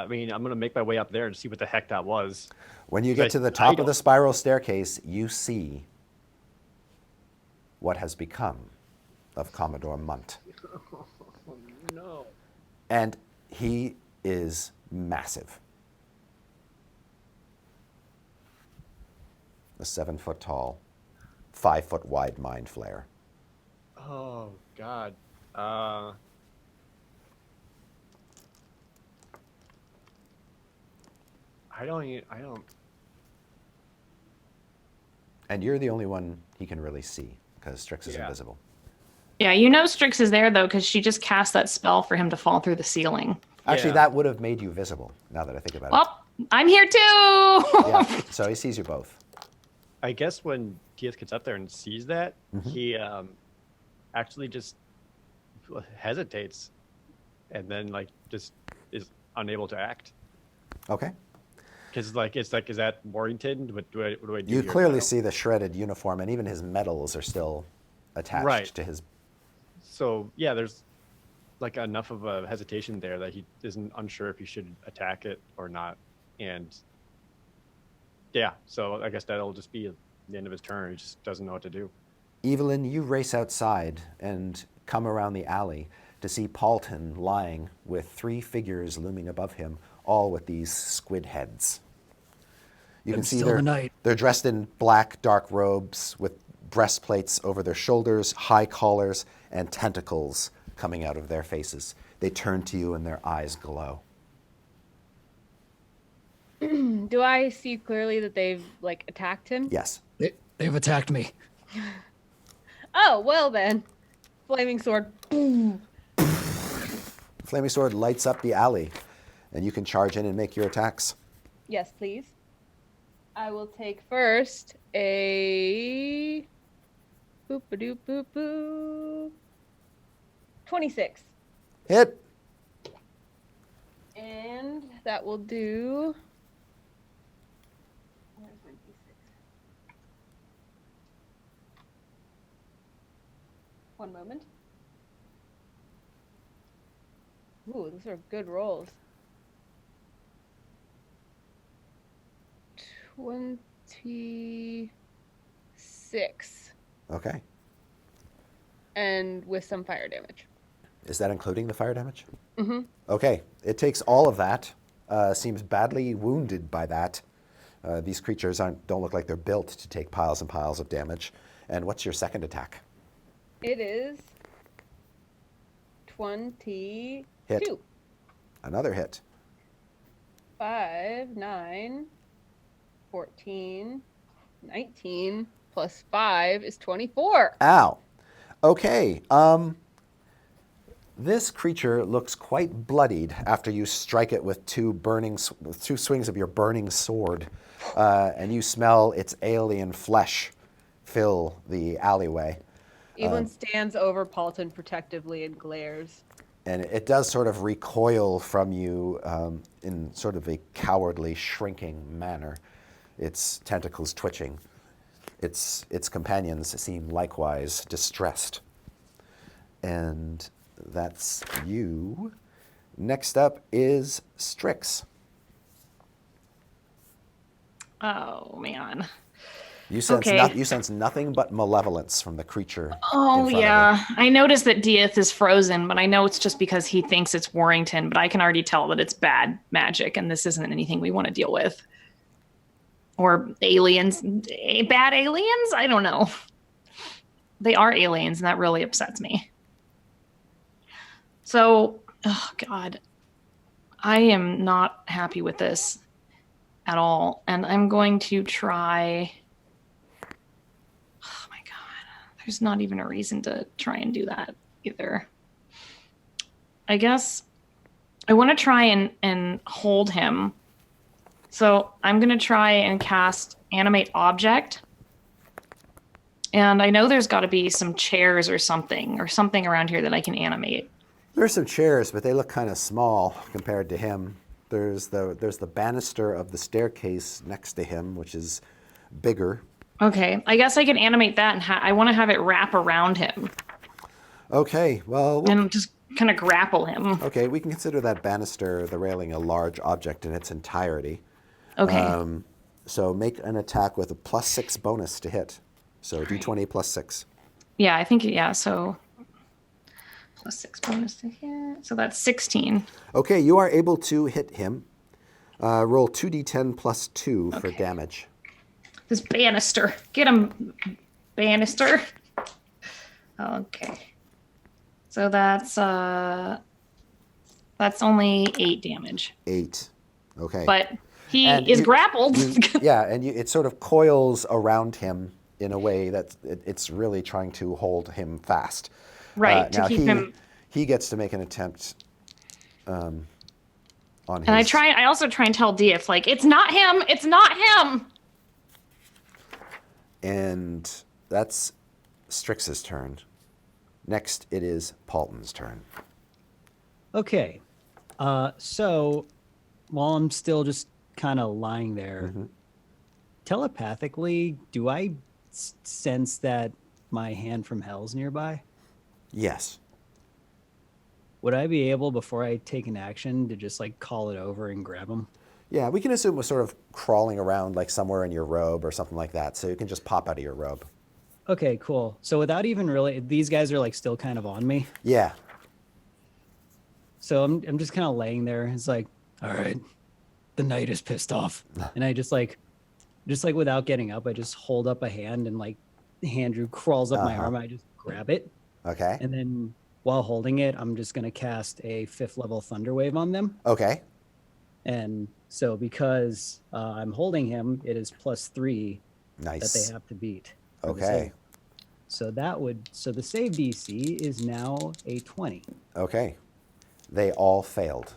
mean, I'm going to make my way up there and see what the heck that was. When you get But to the I top of don't- the spiral staircase, you see what has become of Commodore Munt. No. And he is massive. A 7-foot tall, 5-foot wide mind flayer. Oh, God. I don't. And you're the only one he can really see because Strix is Yeah. invisible. Yeah, you know Strix is there though because she just cast that spell for him to fall through the ceiling. Actually, Yeah. that would have made you visible now that I think about Well, I'm here too. it. Yeah, so he sees you both. I guess when TS gets up there and sees that, he actually just hesitates and then, like, just is unable to act. Okay. Because it's like, is that Warrington? What do I do? You here clearly now? see the shredded uniform, and even his medals are still attached Right. to his. So yeah, there's like enough of a hesitation there that he isn't unsure if he should attack it or not. And yeah, so I guess that'll just be the end of his turn. He just doesn't know what to do. Evelyn, you race outside and come around the alley to see Paulton lying with 3 figures looming above him, all with these squid heads. You can see still the night. they're dressed in black, dark robes with breastplates over their shoulders, high collars, and tentacles coming out of their faces. They turn to you and their eyes glow. Do I see clearly that they've like attacked him? Yes. They've attacked me. Oh, well then. Flaming sword. Boom. Flaming Sword lights up the alley, and you can charge in and make your attacks. Yes, please. I will take first a boop a doop boop boop. 26. Hit. And that will do. Where's my D6? One moment. Ooh, those are good rolls. 26. Okay. And with some fire damage. Is that including the fire damage? Mm-hmm. Okay. It takes all of that. Seems badly wounded by that. These creatures don't look like they're built to take piles and piles of damage. And what's your second attack? It is 22. Hit. Another hit. 5, 9, 14, 19, plus 5 is 24. Ow. Okay. This creature looks quite bloodied after you strike it with 2 swings of your burning sword, and you smell its alien flesh fill the alleyway. Evelyn stands over Paulton protectively and glares. And it does sort of recoil from you in sort of a cowardly, shrinking manner, its tentacles twitching. Its companions seem likewise distressed. And that's you. Next up is Strix. Oh man. You sense, Okay. you sense nothing but malevolence from the creature. Oh in front of yeah. I noticed that Dieth is frozen, but I know it's just because he thinks it's Warrington, but I can already tell that it's bad magic and this isn't anything we want to deal with. Or aliens. Bad aliens? I don't know. They are aliens and that really upsets me. So, oh God. I am not happy with this at all. And I'm going to try. Oh my God. There's not even a reason to try and do that either. I guess I want to try and hold him. So I'm going to try and cast Animate Object. And I know there's got to be some chairs or something around here that I can animate. There's some chairs, but they look kind of small compared to him. There's the banister of the staircase next to him, which is bigger. Okay, I guess I can animate that, and I want to have it wrap around him Okay, well, and just kind of grapple him. okay, we can consider that banister, the railing, a large object in its entirety. Okay, So make an attack with a +6 bonus to hit. So d20 +6. yeah, I think so. +6 bonus to hit, so that's 16. Okay, you are able to hit him. Roll 2d10 +2 for Okay. damage. This banister, get him, banister. Okay, so that's only 8 damage, 8. Okay. but he And is you- grappled. It sort of coils around him in a way that it's really trying to hold him fast. Right, to now keep him. he gets to make an attempt on his. And I also try and tell Dieth, like, it's not him, it's not him. And that's Strix's turn. Next, it is Paulton's turn. Okay. So while I'm still just kind of lying there. Telepathically, do I sense that my hand from hell's nearby? Yes. Would I be able, before I take an action, to just like call it over and grab him? Yeah, we can assume it was sort of crawling around like somewhere in your robe or something like that. So you can just pop out of your robe. Okay, cool. So without even really, these guys are like still kind of on me. Yeah. So I'm just kind of laying there. It's like, all right, the knight is pissed off, and I just like without getting up, I just hold up a hand, and like Andrew crawls up my arm. I just grab it, Okay. and then while holding it, I'm just gonna cast a 5th level Thunder Wave on them. Okay. And so because I'm holding him, it is +3 Nice. that they have to beat. for the Okay. save. So the save DC is now a 20. Okay. They all failed.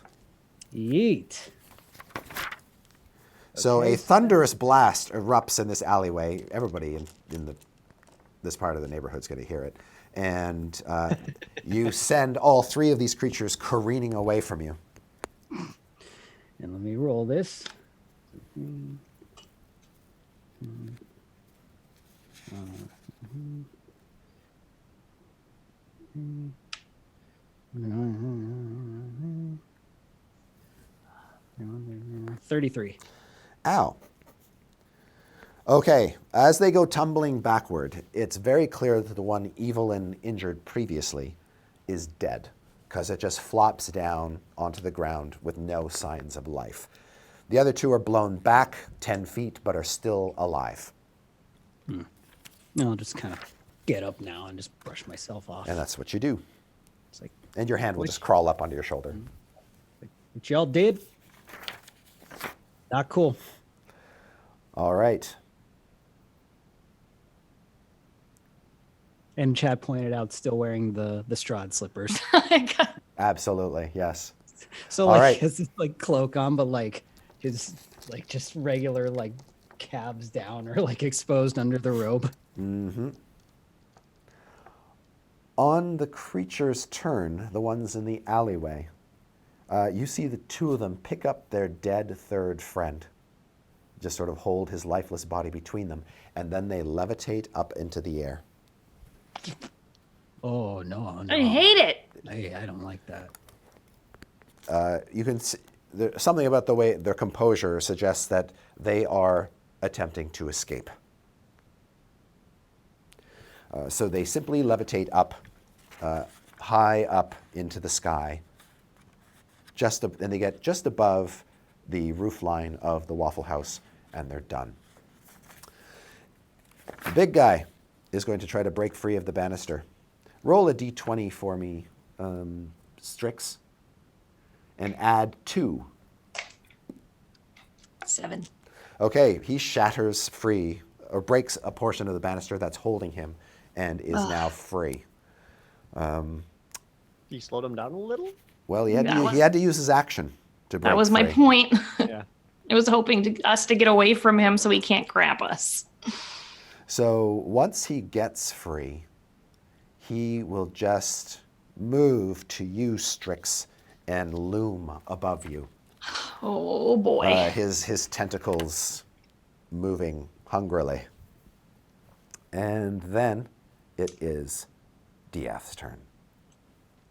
Yeet. So Okay, a thunderous blast erupts in this alleyway. Everybody in this part of the neighborhood's going to hear it. And you send all 3 of these creatures careening away from you. And let me roll this. $33. Ow. Okay, as they go tumbling backward, it's very clear that the one Evelyn injured previously is dead, because it just flops down onto the ground with no signs of life. The other 2 are blown back 10 feet, but are still alive. I'll just kind of get up now and just brush myself off. And that's what you do. It's like, And your hand will just crawl up onto your shoulder. what y'all did? Not cool. All right. And Chad pointed out still wearing the Strahd slippers. Absolutely, yes. So All like right. he has this like cloak on, but like his like just regular like calves down or like exposed under the robe. On the creature's turn, the ones in the alleyway, you see the 2 of them pick up their dead third friend, just sort of hold his lifeless body between them, and then they levitate up into the air. Oh no, no. I hate it. I don't like that. You can see, something about the way their composure suggests that they are attempting to escape. So they simply levitate up, high up into the sky, and they get just above the roof line of the Waffle House, and they're done. The big guy is going to try to break free of the banister. Roll a d20 for me, Strix, and add 2. 7. Okay, he shatters free, or breaks a portion of the banister that's holding him, and is now free. You slowed him down a little? Well, he had to use his action to break That was my free. point. Yeah. I was hoping us to get away from him so he can't grab us. So once he gets free, he will just move to you, Strix, and loom above you. Oh boy. His tentacles moving hungrily. And then it is Diath's turn.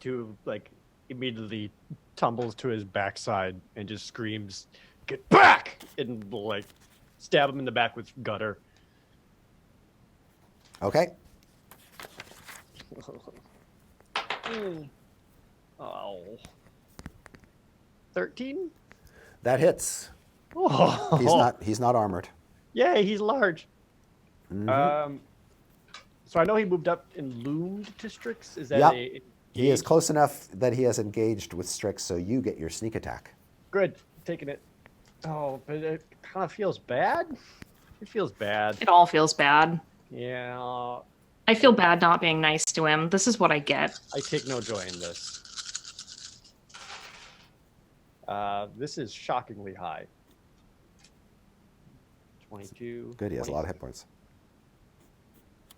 To like immediately tumbles to his backside and just screams, "Get back!" and like stab him in the back with gutter. Okay. Oh. 13? That hits. Oh. He's not armored. Yay, he's large. So I know he moved up and loomed to Strix. Is that Yep. He is close enough that he has engaged with Strix, so you get your sneak attack. Good, taking it. Oh, but it kind of feels bad. It feels bad. It all feels bad. Yeah, I feel bad not being nice to him. This is what I get. I take no joy in this. This is shockingly high. 22. Good, he has a lot of hit points.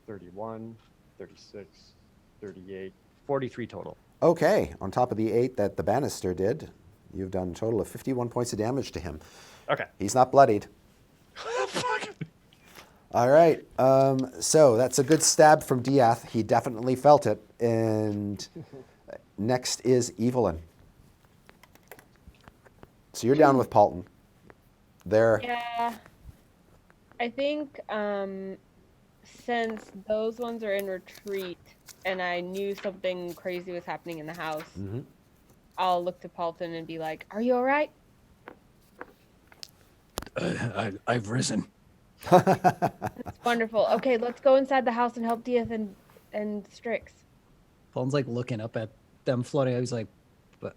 31, 36, 38, 43 total. Okay, on top of the 8 that the banister did, You've done a total of 51 points of damage to him. Okay. He's not bloodied. All right. So that's a good stab from Diath. He definitely felt it. And next is Evelyn. So you're down with Paulton. There. Yeah. I think since those ones are in retreat and I knew something crazy was happening in the house, I'll look to Paulton and be like, "Are you all right?" I've risen. That's wonderful. Okay, let's go inside the house and help Diath and Strix. Paulton's like looking up at them floating. He's like, but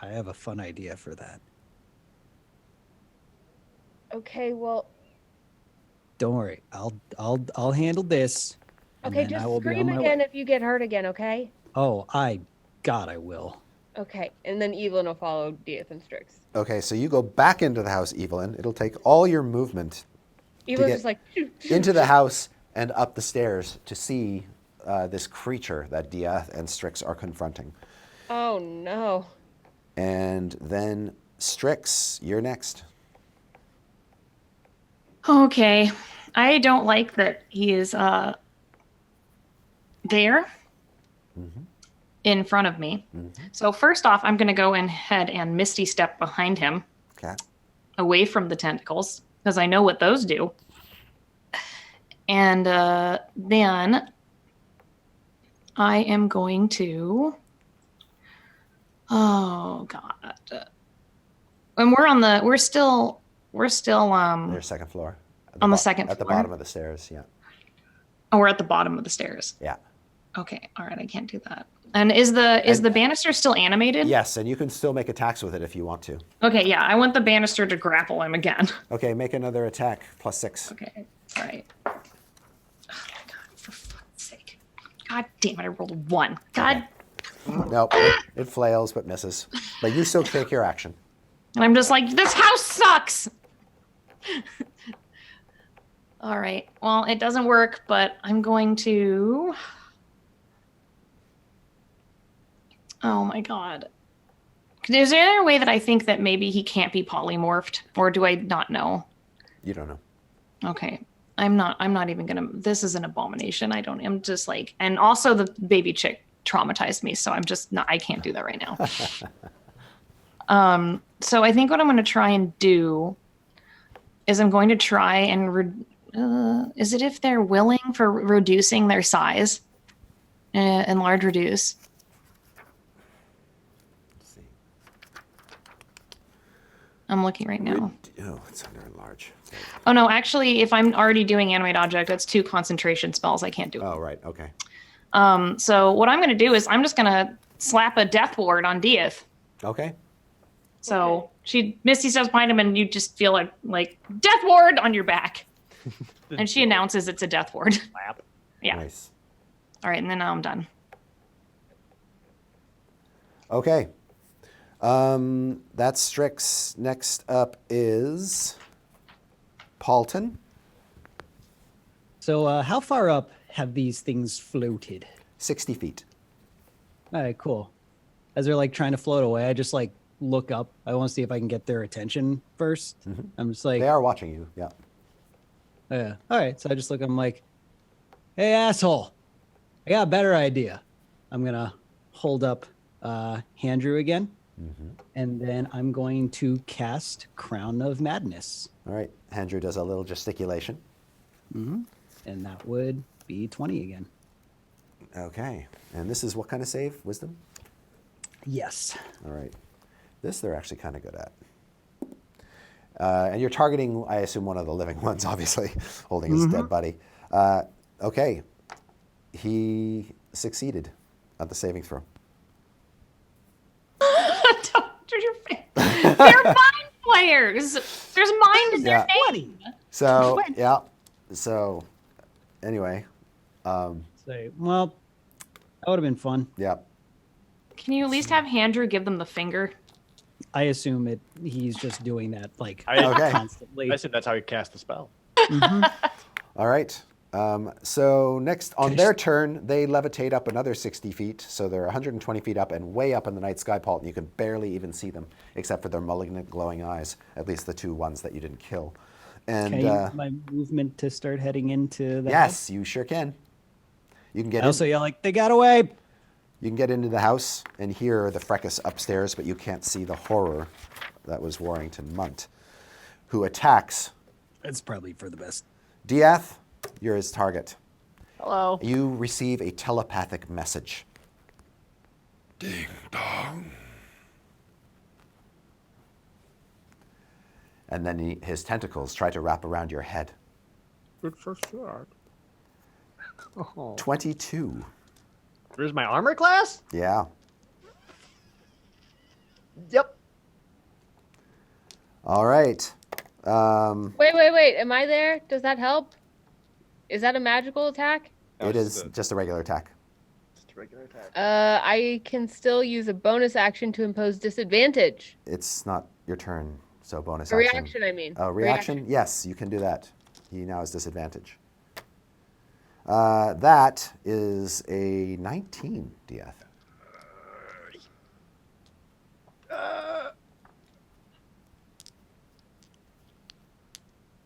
I have a fun idea for that. Okay, well, Don't worry. I'll handle this. and okay, then just I will be on scream my again way. if you get hurt again, okay? Oh, God, I will. Okay, and then Evelyn will follow Diath and Strix. Okay, so you go back into the house, Evelyn. It'll take all your movement Evelyn's get just like, into the house and up the stairs to see this creature that Diath and Strix are confronting. oh no. And then Strix, you're next. Okay. I don't like that he is there in front of me. So first off, I'm going to go ahead and Misty Step behind him, Okay. away from the tentacles, because I know what those do. And then I am going to... Oh, God. And we're still Your second floor. At On the second At the floor? bottom of the stairs, yeah. Oh, we're at the bottom of the stairs. Yeah. Okay, all right, I can't do that. And is the banister still animated? Yes, and you can still make attacks with it if you want to. Okay, yeah, I want the banister to grapple him again. Okay, make another attack, +6. Okay, all right. Oh my God, for fuck's sake. God damn it, I rolled a 1. God. Okay. Nope, it flails but misses. But you still take your action. And I'm just like, this house sucks! All right, well, it doesn't work, but I'm going to... Oh my God. Is there any way that I think that maybe he can't be polymorphed? Or do I not know? You don't know. Okay. I'm not even gonna, this is an abomination. I'm just like, and also the baby chick traumatized me. So I'm just not, I can't do that right now. So I think what I'm going to try and do is I'm going to try and, is it if they're willing for reducing their size? Enlarge, reduce. Let's see. I'm looking right now. Oh, it's under enlarge. Oh no, actually, if I'm already doing animate object, that's 2 concentration spells. I can't do it. Oh, right, okay. So what I'm going to do is I'm just going to slap a death ward on Diath. Okay. So Misty steps behind him, and you just feel like death ward on your back, and she announces it's a death ward. Slap. Yeah. Nice. All right, and then now I'm done. Okay. That's Strix. Next up is Paulton. So how far up have these things floated? 60 feet. All right, cool. As they're like trying to float away, I just like look up. I want to see if I can get their attention 1st. I'm just like, They are watching you, yeah. yeah. All right. So I just look. I'm like, hey, asshole! I got a better idea. I'm gonna hold up Handrew again, and then I'm going to cast Crown of Madness, All right. Andrew does a little gesticulation. and that would be 20 again. Okay. And this is what kind of save? Wisdom? Yes. All right. This they're actually kind of good at. And you're targeting, I assume, one of the living ones, obviously, holding his dead buddy. Okay. He succeeded at the saving throw. Don't do your face. They're mind players. There's mind in their name. So, yeah. So, anyway, Say, well, that would have been fun. yeah. Can you at least have Handrew give them the finger? I assume he's just doing that like I, Okay. constantly. I assume that's how you cast the spell. All right. So next, on their turn, they levitate up another 60 feet. So they're 120 feet up and way up in the night sky, Paul. And you can barely even see them, except for their malignant glowing eyes, at least the two ones that you didn't kill. And Can I use my movement to start heading into the yes, you sure can. You can get I also yell like, they got away. You can get into the house and hear the fracas upstairs, but you can't see the horror that was Warrington Munt, who attacks It's probably for the best. Diath. You're his target. Hello. You receive a telepathic message. Ding dong. And then his tentacles try to wrap around your head. Good for start. Oh. 22. Where's my armor class? Yeah. Yep. All right. Wait. Am I there? Does that help? Is that a magical attack? It is just a regular attack. Just a regular attack. I can still use a bonus action to impose disadvantage. It's not your turn, so bonus A action. reaction, I mean. Oh, reaction? Yes, you can do that. He now has disadvantage. That is a 19, Diath.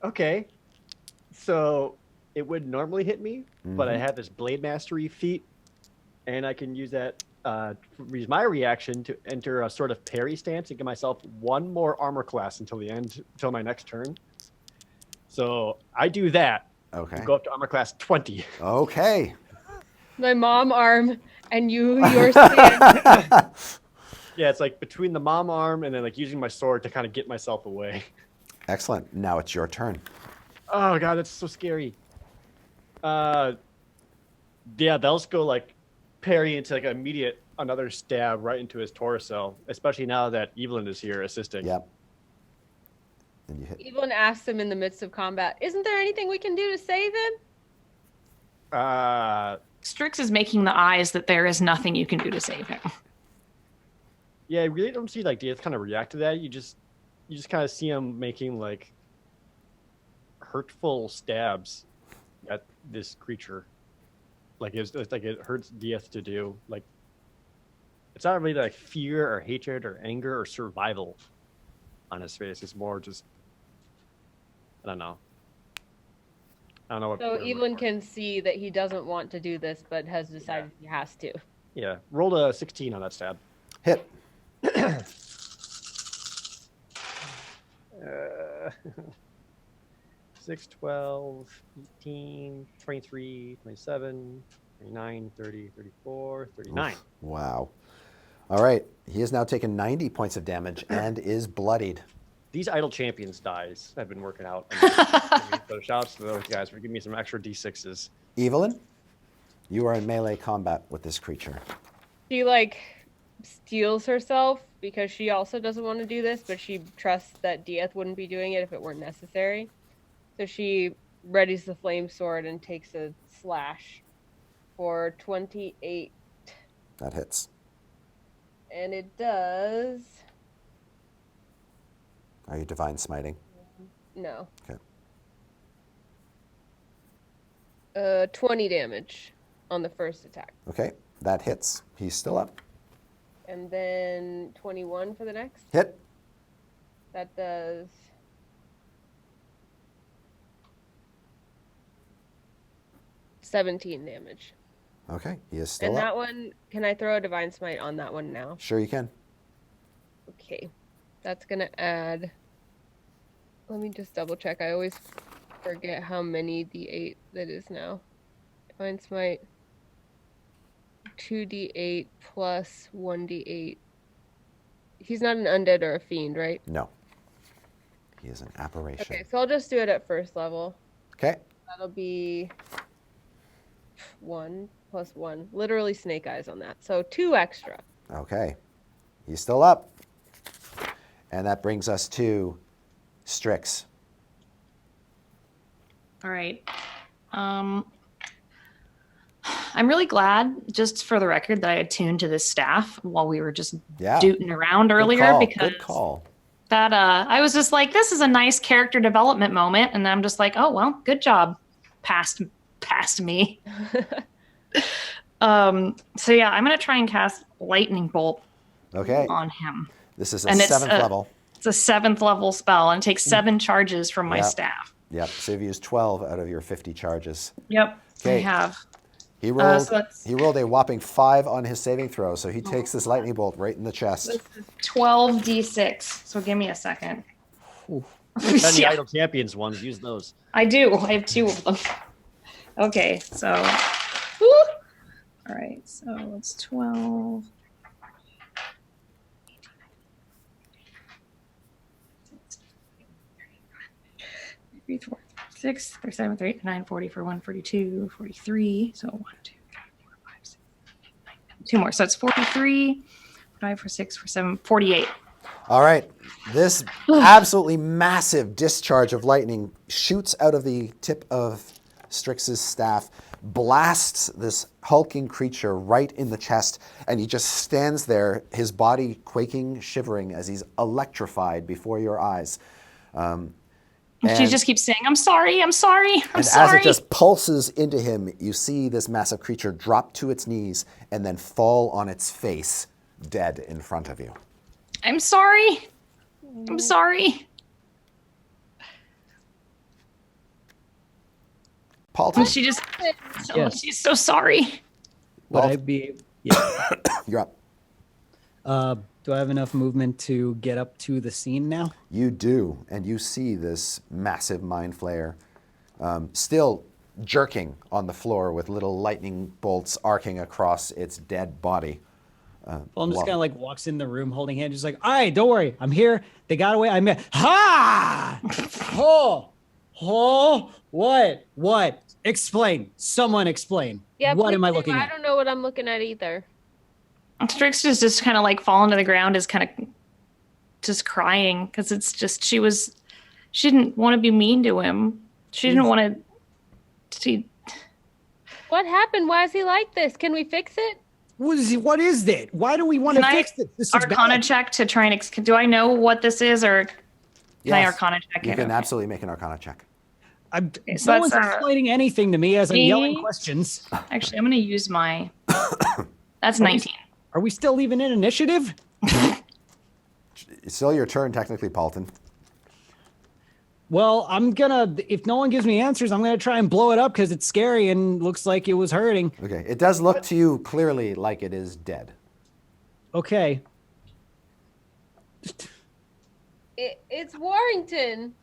Okay. So it would normally hit me, but I have this Blade Mastery feat, and I can use that, use my reaction to enter a sort of parry stance and give myself one more armor class until my next turn. So I do that. Okay. Go up to armor class 20. Okay. My mom arm and your stand. Yeah, it's like between the mom arm and then like using my sword to kind of get myself away. Excellent. Now it's your turn. Oh god, that's so scary. Yeah, they'll just go like parry into like another stab right into his torso, especially now that Evelyn is here assisting. Yep. And you hit. Evelyn asks him in the midst of combat, "Isn't there anything we can do to save him?" Strix is making the eyes that there is nothing you can do to save him. Yeah, I really don't see like Diaz kind of react to that. You just kind of see him making like hurtful stabs at this creature. Like it's like it hurts Diaz to do. Like it's not really like fear or hatred or anger or survival on his face. It's more just I don't know what. So Evelyn can see that he doesn't want to do this, but has decided he has to. Yeah, rolled a 16 on that stab. Hit. 6, 12, 18, 23, 27, 29, 30, 34, 39. Oof. Wow. All right. He has now taken 90 points of damage and is bloodied. These Idle Champions dies have been working out. So shout out to those guys for giving me some extra D6s. Evelyn, you are in melee combat with this creature. She steals herself because she also doesn't want to do this, but she trusts that Dieth wouldn't be doing it if it weren't necessary. So she readies the flame sword and takes a slash for 28. That hits. And it does... Are you divine smiting? No. Okay. 20 damage on the first attack. Okay. That hits. He's still up. And then 21 for the next. Hit. That does... 17 damage. Okay. He is still And up. that one, can I throw a divine smite on that one now? Sure you can. Okay. That's going to add... Let me just double check. I always forget how many D8 that is now. Divine smite. 2d8 plus 1d8. He's not an undead or a fiend, right? No. He is an apparition. Okay, so I'll just do it at first level. Okay. That'll be 1 plus 1. Literally snake eyes on that. So 2 extra. Okay. He's still up. And that brings us to Strix. All right. I'm really glad, just for the record, that I attuned to this staff while we were just dooting around earlier. Good call. That I was just like, this is a nice character development moment, and I'm just like, oh well, good job, past past me. So yeah, I'm gonna try and cast lightning bolt Okay. on him. This is a And it's 7th level. It's a 7th level spell, and it takes 7 charges from my Yep. staff. Yep. So you've used 12 out of your 50 charges. Yep, I Okay. have. He rolled. So that's- He rolled a whopping 5 on his saving throw, so he takes this lightning bolt right in the chest. This is 12d6. So give me a second. And the Yeah. idle champions ones, use those. I do. I have 2 of them. Okay, so. Woo! All right, so it's 12. 3, 4, 6, 37, 38, 9, 40 for 142, 43. So 1, 2, 3, 4, 5, 6, 9, 2 more. So it's 43, 5 for 6 for 7, 48. All right. This absolutely massive discharge of lightning shoots out of the tip of Strix's staff, blasts this hulking creature right in the chest, and he just stands there, his body quaking, shivering as he's electrified before your eyes. She just keeps saying, I'm sorry, I'm sorry, I'm And sorry. as it just pulses into him, you see this massive creature drop to its knees and then fall on its face, dead in front of you. I'm sorry. I'm sorry. Paulton, And she just, Yes. she's so sorry. Would I be? Yeah. you're up. Do I have enough movement to get up to the scene now? You do, and you see this massive mind flayer still jerking on the floor with little lightning bolts arcing across its dead body. Well, I'm just Wow. kind of like walks in the room holding hands, just like, all right, don't worry, I'm here. They got away. I'm here. Ha! What? Explain. Someone explain. Yeah, What am I please do. looking I at? don't know what I'm looking at either. Strix is just kind of like falling to the ground, is kind of just crying because it's just, she didn't want to be mean to him. She didn't want to, What happened? Why is he like this? Can we fix it? What is that? Why do we want to Can I fix this? This is Arcana bad. check to try and, do I know what this is, or can I Yes, Arcana check you it? can Okay. absolutely make an Arcana check. so No one's that's, explaining anything to me as I'm yelling me? questions. Actually, I'm going to use my, that's 19. Are we still even in initiative? It's still your turn, technically, Paulton. Well, if no one gives me answers, I'm gonna try and blow it up because it's scary and looks like it was hurting. Okay, it does look to you clearly like it is dead. Okay. It's Warrington.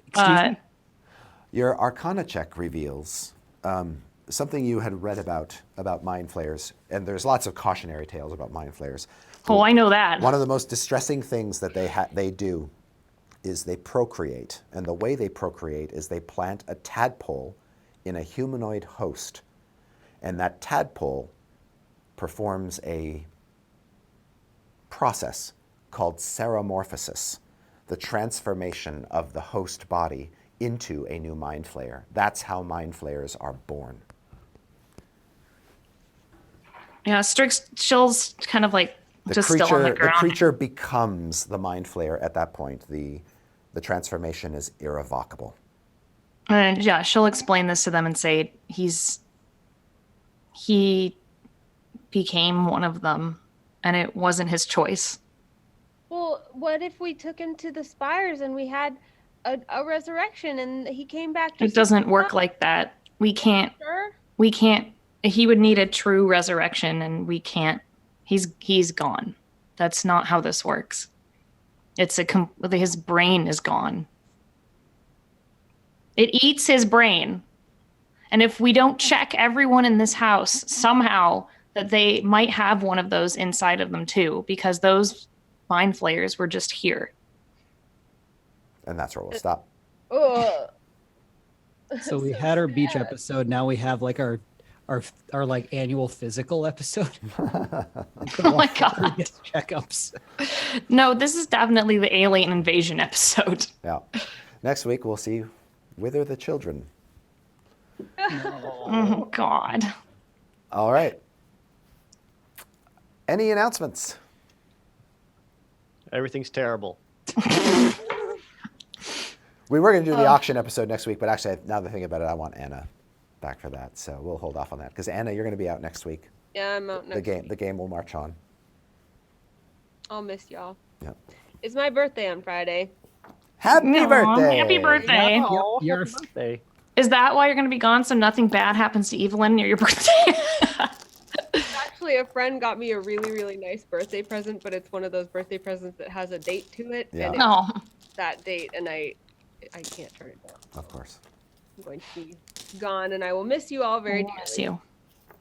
Excuse me? Your Arcana check reveals something you had read about mind flayers, and there's lots of cautionary tales about mind flayers. Oh, I know that. One of the most distressing things that they do is they procreate, and the way they procreate is they plant a tadpole in a humanoid host, and that tadpole performs a process called seromorphosis, the transformation of the host body into a new mind flayer. That's how mind flayers are born. Yeah, Strix chills kind of like just still on the The ground. creature becomes the mind flayer at that point. The transformation is irrevocable. And yeah, she'll explain this to them and say he became one of them and it wasn't his choice. Well, what if we took him to the spires and we had a resurrection and he came back? It doesn't work like that. We can't, Sure. he would need a true resurrection and we can't, he's gone. That's not how this works. His brain is gone. It eats his brain. And if we don't check everyone in this house somehow that they might have one of those inside of them too, because those mind flayers were just here. And that's where we'll stop. Ugh. So we had our beach episode. Now we have like our like annual physical episode. Oh my God. Checkups. No, this is definitely the alien invasion episode. Yeah. Next week, we'll see Whither the Children. Oh God. All right. Any announcements? Everything's terrible. We were going to do the auction episode next week, but actually, now that I think about it, I want Anna back for that. So we'll hold off on that because Anna, you're going to be out next week. Yeah, I'm out next week. The game will march on. I'll miss y'all. Yep. It's my birthday on Friday. Happy Aw, birthday! Happy birthday. Oh, You're- happy birthday. Is that why you're going to be gone so nothing bad happens to Evelyn near your birthday? Actually, a friend got me a really, really nice birthday present, but it's one of those birthday presents that has a date to it. Yeah. And it's No. that date, and I can't turn it down. Of course. I'm going to be gone, and I will miss you all very We'll dearly. miss you.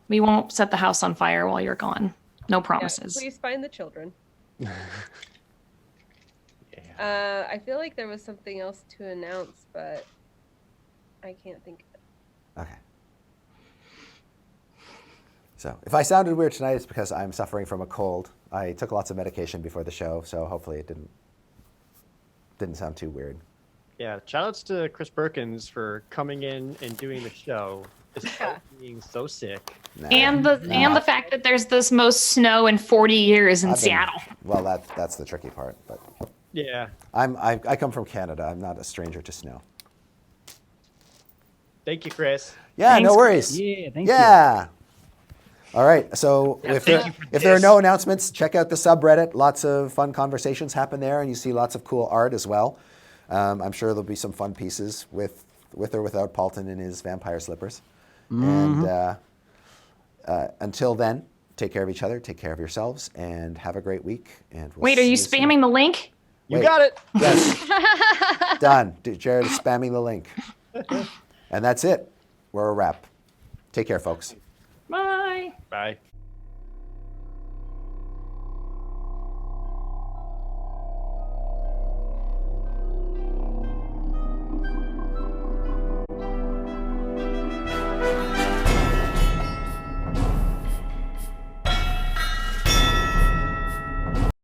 We won't set the house on fire while you're gone. No Yeah, promises. please find the children. Yeah. I feel like there was something else to announce, but I can't think of it. Okay. So if I sounded weird tonight, it's because I'm suffering from a cold. I took lots of medication before the show, so hopefully it didn't sound too weird. Yeah, shoutouts to Chris Perkins for coming in and doing the show despite being so sick. Nah. And the fact that there's this most snow in 40 years in I've been- Seattle. Well, that's the tricky part, but Yeah. I come from Canada. I'm not a stranger to snow. Thank you, Chris. Yeah, Thanks, no worries. Yeah, thank you. Yeah. All right. So if thank you for there are this. no announcements, check out the subreddit. Lots of fun conversations happen there, and you see lots of cool art as well. I'm sure there'll be some fun pieces with or without Paulton in his vampire slippers. And until then, take care of each other, take care of yourselves, and have a great week. And we'll Wait, are see you soon. spamming the link? You Wait. got it. Yes. Done. Jared is spamming the link. And that's it. We're a wrap. Take care, folks. Bye. Bye.